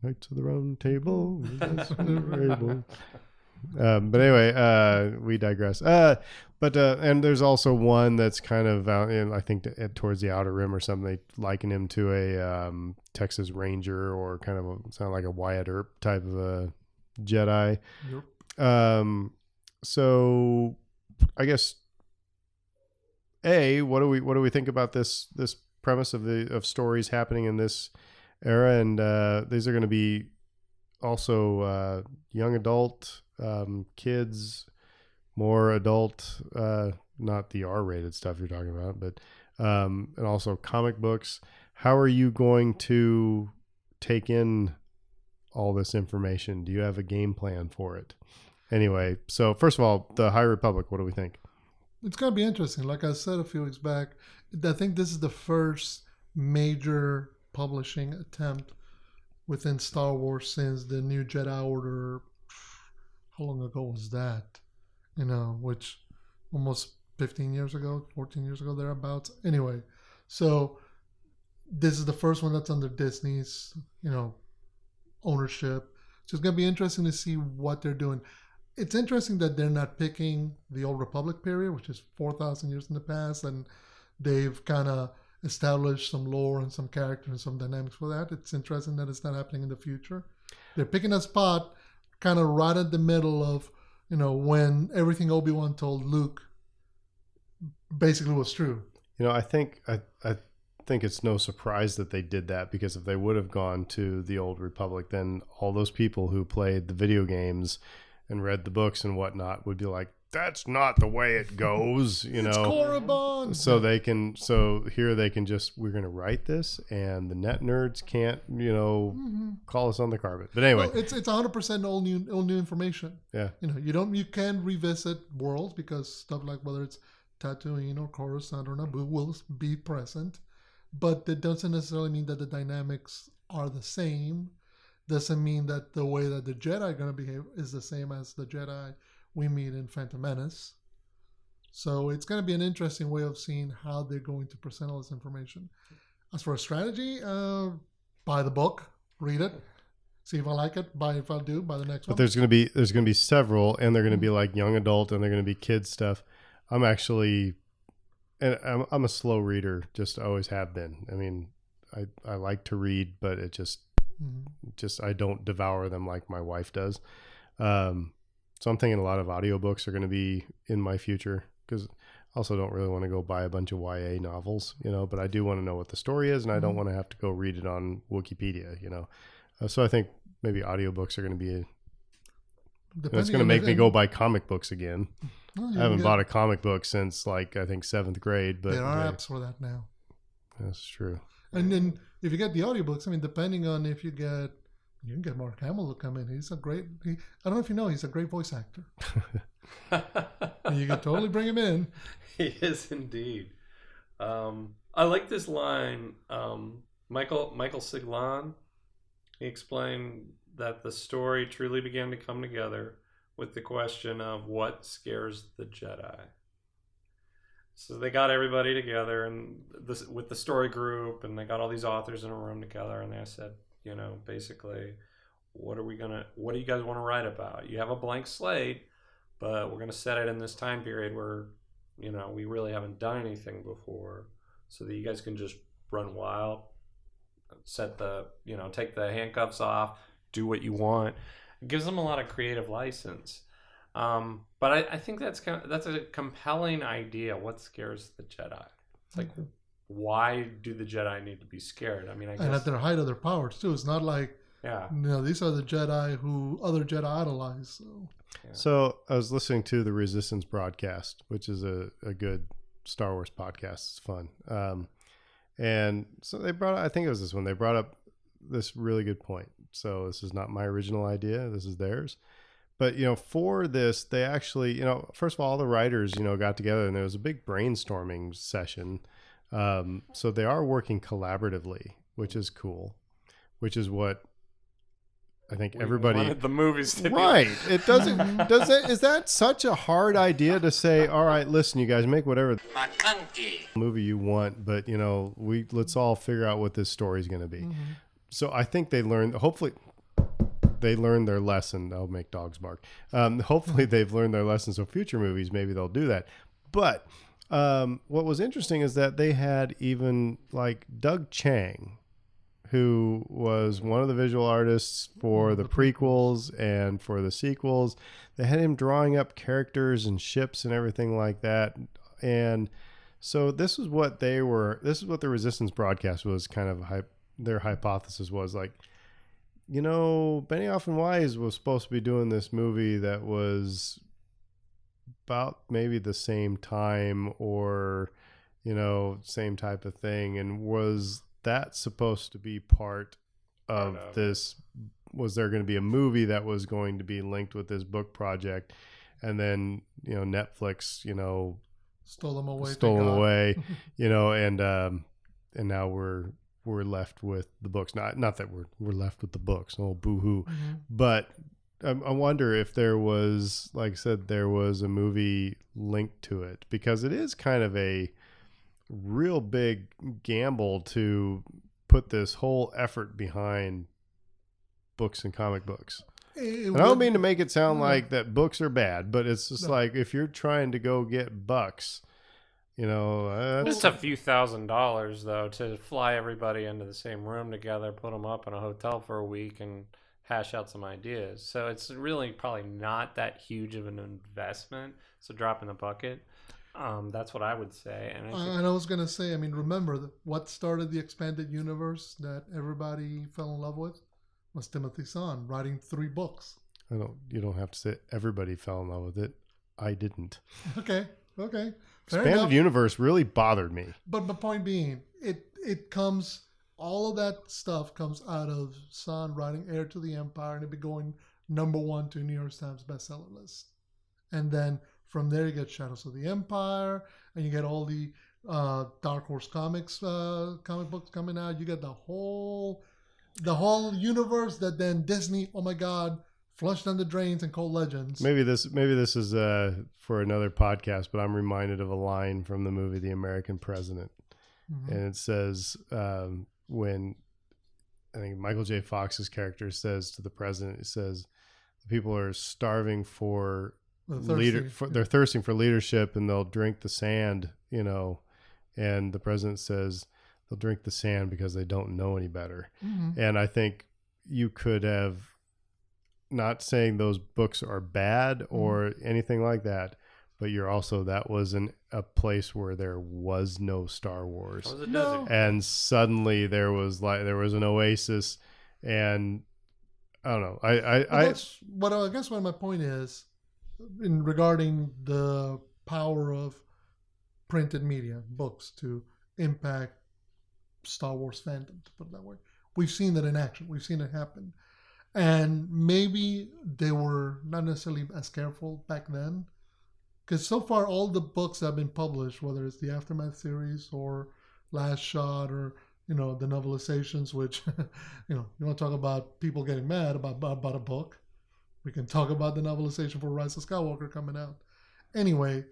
Knights of the Round Table. Dance whenever they're able. But anyway, we digress. But and there's also one that's kind of out in, I think, towards the Outer Rim or something. They liken him to a Texas Ranger or kind of sound like a Wyatt Earp type of a Jedi. Yep. So I guess what do we think about this premise of stories happening in this era? And these are going to be also young adult, kids, more adult, not the R-rated stuff you're talking about, but and also comic books. How are you going to take in all this information? Do you have a game plan for it? Anyway, so first of all, the High Republic, what do we think? It's going to be interesting. Like I said a few weeks back, I think this is the first major publishing attempt within Star Wars since the New Jedi Order. How long ago was that? You know, which almost 15 years ago, 14 years ago, thereabouts. Anyway, so this is the first one that's under Disney's, you know, ownership. So it's going to be interesting to see what they're doing. It's interesting that they're not picking the Old Republic period, which is 4,000 years in the past, and they've kind of established some lore and some character and some dynamics for that. It's interesting that it's not happening in the future. They're picking a spot kind of right at the middle of, you know, when everything Obi-Wan told Luke basically was true. You know, I think it's no surprise that they did that, because if they would have gone to the Old Republic, then all those people who played the video games and read the books and whatnot would be like, that's not the way it goes, you know. It's Korriban. So here they can just, we're going to write this, and the net nerds can't, you know, call us on the carpet. But anyway, well, it's 100% all new information. Yeah, you know, you can revisit worlds because stuff like whether it's Tatooine or Coruscant or Naboo will be present, but that doesn't necessarily mean that the dynamics are the same. Doesn't mean that the way that the Jedi are going to behave is the same as the Jedi we meet in Phantom Menace. So it's going to be an interesting way of seeing how they're going to present all this information. As for a strategy, buy the book, read it, see if I like it, if I do, buy the next one. But there's going to be several, and they're going to be like young adult, and they're going to be kids stuff. I'm a slow reader, just always have been. I mean, I like to read, but it just I don't devour them like my wife does. So I'm thinking a lot of audiobooks are going to be in my future, because I also don't really want to go buy a bunch of YA novels, you know, but I do want to know what the story is, and I don't want to have to go read it on Wikipedia, you know. So I think maybe audiobooks are going to be it's going to make me go buy comic books again. I haven't bought a comic book since, like, I think 7th grade. But there are apps for that now. That's true. And then if you get the audiobooks, I mean, depending on if you can get Mark Hamill to come in. He's I don't know if you know, he's a great voice actor. You can totally bring him in. He is indeed. I like this line. Michael Siglan, he explained that the story truly began to come together with the question of what scares the Jedi. So they got everybody together and with the story group, and they got all these authors in a room together, and they said, you know, basically, what do you guys want to write about? You have a blank slate, but we're going to set it in this time period where, you know, we really haven't done anything before, so that you guys can just run wild, take the handcuffs off, do what you want. It gives them a lot of creative license. But I think that's a compelling idea. What scares the Jedi? It's like, why do the Jedi need to be scared? I mean, I guess. And at their height of their powers too. It's not like these are the Jedi who other Jedi idolize. So. Yeah. So I was listening to the Resistance broadcast, which is a good Star Wars podcast. It's fun. And so they brought up, I think it was this one, they brought up this really good point. So this is not my original idea. This is theirs. But, for this, they actually, first of all the writers, got together and there was a big brainstorming session. So they are working collaboratively, which is cool, which is what I think everybody wanted the movies to right. be. It doesn't. Is that such a hard idea to say? All right, listen, you guys make whatever movie you want, but let's all figure out what this story is going to be. Mm-hmm. So I think they learned. Hopefully, they learned their lesson. I'll make dogs bark. Hopefully, they've learned their lesson. So future movies, maybe they'll do that. But what was interesting is that they had even like Doug Chang, who was one of the visual artists for the prequels and for the sequels. They had him drawing up characters and ships and everything like that. And so this is what the Resistance broadcast was kind of their hypothesis was like, Benioff and Weiss was supposed to be doing this movie that was about maybe the same time or, same type of thing. And was that supposed to be part of this? Was there going to be a movie that was going to be linked with this book project? And then, Netflix, stole them away, and now we're left with the books. Not that we're left with the books. Oh, boo-hoo. Mm-hmm. But I wonder if there was, like I said, there was a movie linked to it, because it is kind of a real big gamble to put this whole effort behind books and comic books. And I don't mean to make it sound like that books are bad, but it's just like if you're trying to go get bucks, it's a few $1,000s though to fly everybody into the same room together, put them up in a hotel for a week, and hash out some ideas. So it's really probably not that huge of an investment. It's a drop in the bucket. That's what I would say. And I was going to say, remember what started the expanded universe that everybody fell in love with was Timothy Zahn writing 3 books. You don't have to say everybody fell in love with it. I didn't. Okay. Expanded universe really bothered me. But the point being, it comes, all of that stuff comes out of Zahn writing Heir to the Empire, and it be going #1 to New York Times bestseller list. And then from there, you get Shadows of the Empire, and you get all the Dark Horse Comics comic books coming out. You get the whole universe that then Disney, oh my God, flushed down the drains and called Legends. Maybe this is for another podcast, but I'm reminded of a line from the movie The American President, mm-hmm. and it says when I think Michael J. Fox's character says to the president, he says, "The people are starving for." They're thirsting for leadership, and they'll drink the sand, and the president says they'll drink the sand because they don't know any better. Mm-hmm. And I think you could have, not saying those books are bad or anything like that, but that was a place where there was no Star Wars. No. And suddenly there was an oasis, and I don't know. I guess what my point is, regarding the power of printed media, books, to impact Star Wars fandom, to put it that way. We've seen that in action. We've seen it happen. And maybe they were not necessarily as careful back then. Because so far, all the books that have been published, whether it's the Aftermath series or Last Shot or, the novelizations, which, you want to talk about people getting mad about a book. We can talk about the novelization for Rise of Skywalker coming out. Anyway,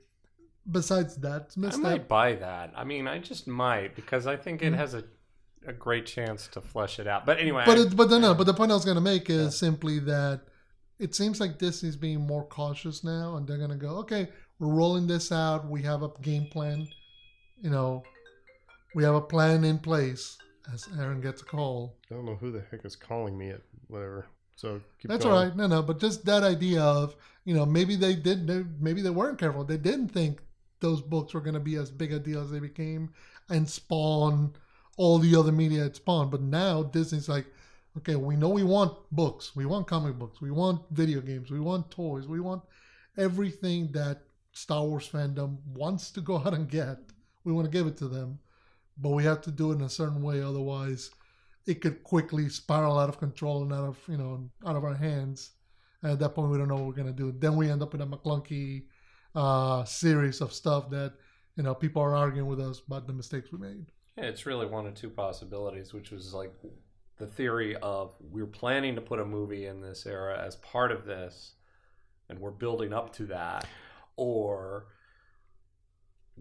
besides that misstep, I might buy that. I just might, because I think it has a great chance to flesh it out. But anyway. But the point I was going to make is simply that it seems like Disney's being more cautious now, and they're going to go, okay, we're rolling this out. We have a game plan. We have a plan in place, as Aaron gets a call. I don't know who the heck is calling me at whatever. So keep That's going. all right. No, but just that idea of, maybe maybe they weren't careful. They didn't think those books were going to be as big a deal as they became and spawn all the other media it spawned. But now Disney's like, okay, we know we want books. We want comic books. We want video games. We want toys. We want everything that Star Wars fandom wants to go out and get. We want to give it to them. But we have to do it in a certain way. Otherwise, it could quickly spiral out of control and out of our hands. And at that point, we don't know what we're going to do. Then we end up in a McClunky series of stuff that, people are arguing with us about the mistakes we made. Yeah, it's really one of two possibilities, which was like the theory of we're planning to put a movie in this era as part of this, and we're building up to that, or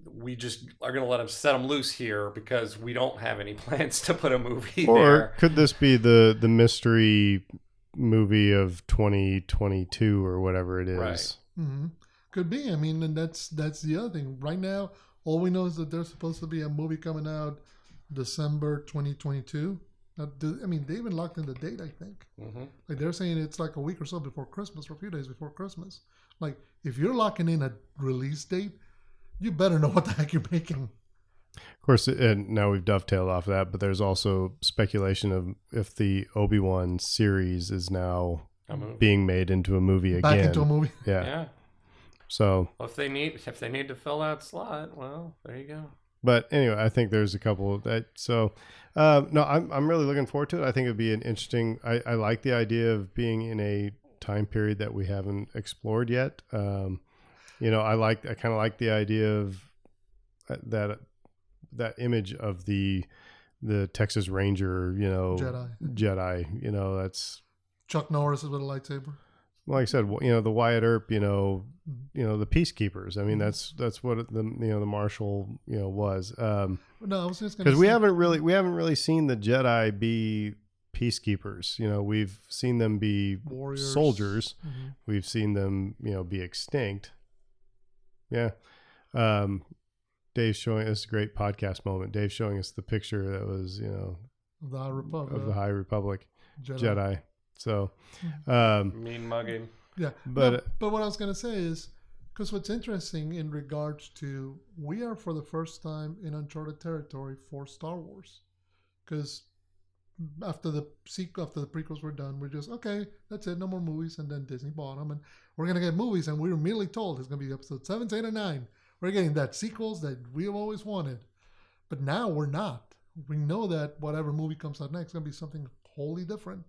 we just are going to let them set them loose here because we don't have any plans to put a movie Or there. could this be the mystery movie of 2022 or whatever it is? Right. Mm-hmm. Could be. I mean, and that's the other thing. Right now, all we know is that there's supposed to be a movie coming out December 2022. They even locked in the date, I think. Mm-hmm. Like, they're saying it's like a week or so before Christmas, or a few days before Christmas. Like, if you're locking in a release date, you better know what the heck you're making. Of course, and now we've dovetailed off that, but there's also speculation of if the Obi-Wan series is now being made into a movie again. Back into a movie. Yeah. So, well, if they need to fill that slot, well, there you go. but anyway, I think there's a couple of that. So, no, I'm really looking forward to it. I think it'd be an interesting. I like the idea of being in a time period that we haven't explored yet. I kind of like the idea of that image of the Texas Ranger, Jedi. That's Chuck Norris with a lightsaber. like I said, the Wyatt Earp, the peacekeepers. I mean, that's what the Marshal, was. No, I was just because we haven't really seen the Jedi be peacekeepers. We've seen them be warriors. Soldiers. Mm-hmm. We've seen them, be extinct. Yeah. Dave's showing us a great podcast moment. Dave's showing us the picture that was, of the High Republic. of the High Republic Jedi. So, Mean mugging. Yeah. But what I was going to say is, because what's interesting in regards to, we are for the first time in uncharted territory for Star Wars. Because after the prequels were done, we're just, okay, that's it, no more movies. And then Disney bought them. And we're going to get movies. And we were immediately told it's going to be episode 7, 8, and 9. We're getting that sequels that we've always wanted. But now we're not. We know that whatever movie comes out next is going to be something wholly different.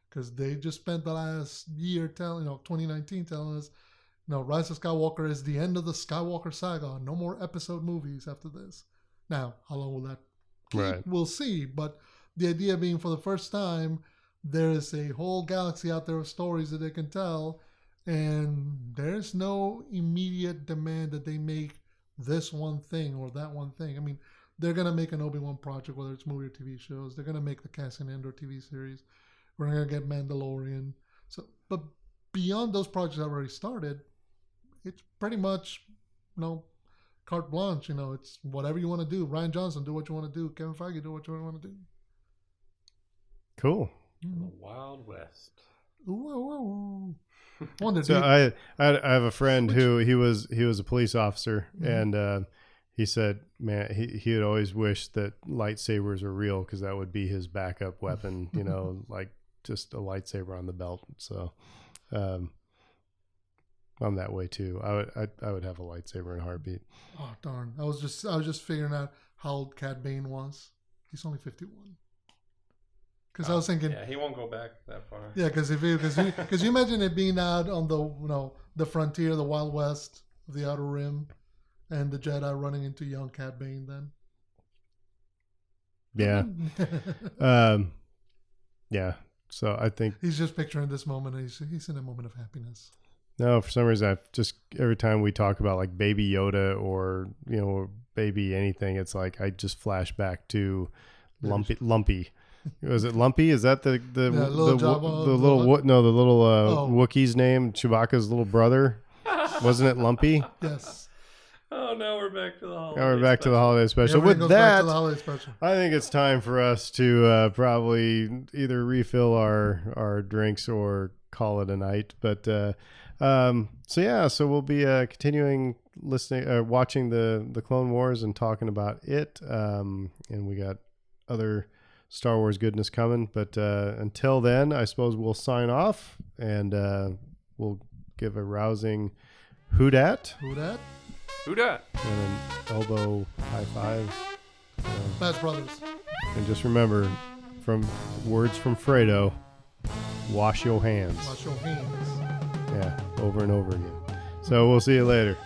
Because they just spent the last year 2019 telling us, Rise of Skywalker is the end of the Skywalker saga. No more episode movies after this. Now, how long will that keep? Right. We'll see. But the idea being, for the first time, there is a whole galaxy out there of stories that they can tell. And there's no immediate demand that they make this one thing or that one thing. I mean, they're going to make an Obi-Wan project, whether it's movie or TV shows. They're going to make the Cassian Andor TV series. We're going to get Mandalorian. So, but beyond those projects that already started, it's pretty much, carte blanche. It's whatever you want to do. Rian Johnson, do what you want to do. Kevin Feige, do what you want to do. Cool. Mm-hmm. The Wild West. Ooh. Wonder, So I have a friend who he was a police officer, Mm-hmm. and he said, man, he had always wished that lightsabers were real because that would be his backup weapon, like just a lightsaber on the belt. So I'm that way too. I would have a lightsaber in a heartbeat. Oh darn! I was just figuring out how old Cad Bane was. He's only 51. Because I was thinking, yeah, he won't go back that far. yeah, because you imagine it being out on the frontier, the Wild West, the Outer Rim, and the Jedi running into young Cad Bane. Then, Yeah. Yeah. So I think he's just picturing this moment. And he's in a moment of happiness. no, for some reason I just every time we talk about like Baby Yoda or Baby anything, it's like I just flash back to Lumpy. Was it Lumpy? Is that the little Jabba, the little Wookiee's name? Chewbacca's little brother. Wasn't it Lumpy? Yes. Oh, now we're back to the holiday. Now we're back to the holiday special. Everything With goes back that, to the holiday special. I think it's time for us to probably either refill our drinks or call it a night. But so we'll be continuing watching the Clone Wars and talking about it. And we got other Star Wars goodness coming. But until then, I suppose we'll sign off and we'll give a rousing who dat Who that? Who dat? and an elbow high five. Bash Brothers. And just remember, from words from Fredo, wash your hands. Wash your hands. Yeah, over and over again. So we'll see you later.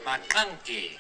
McConkey.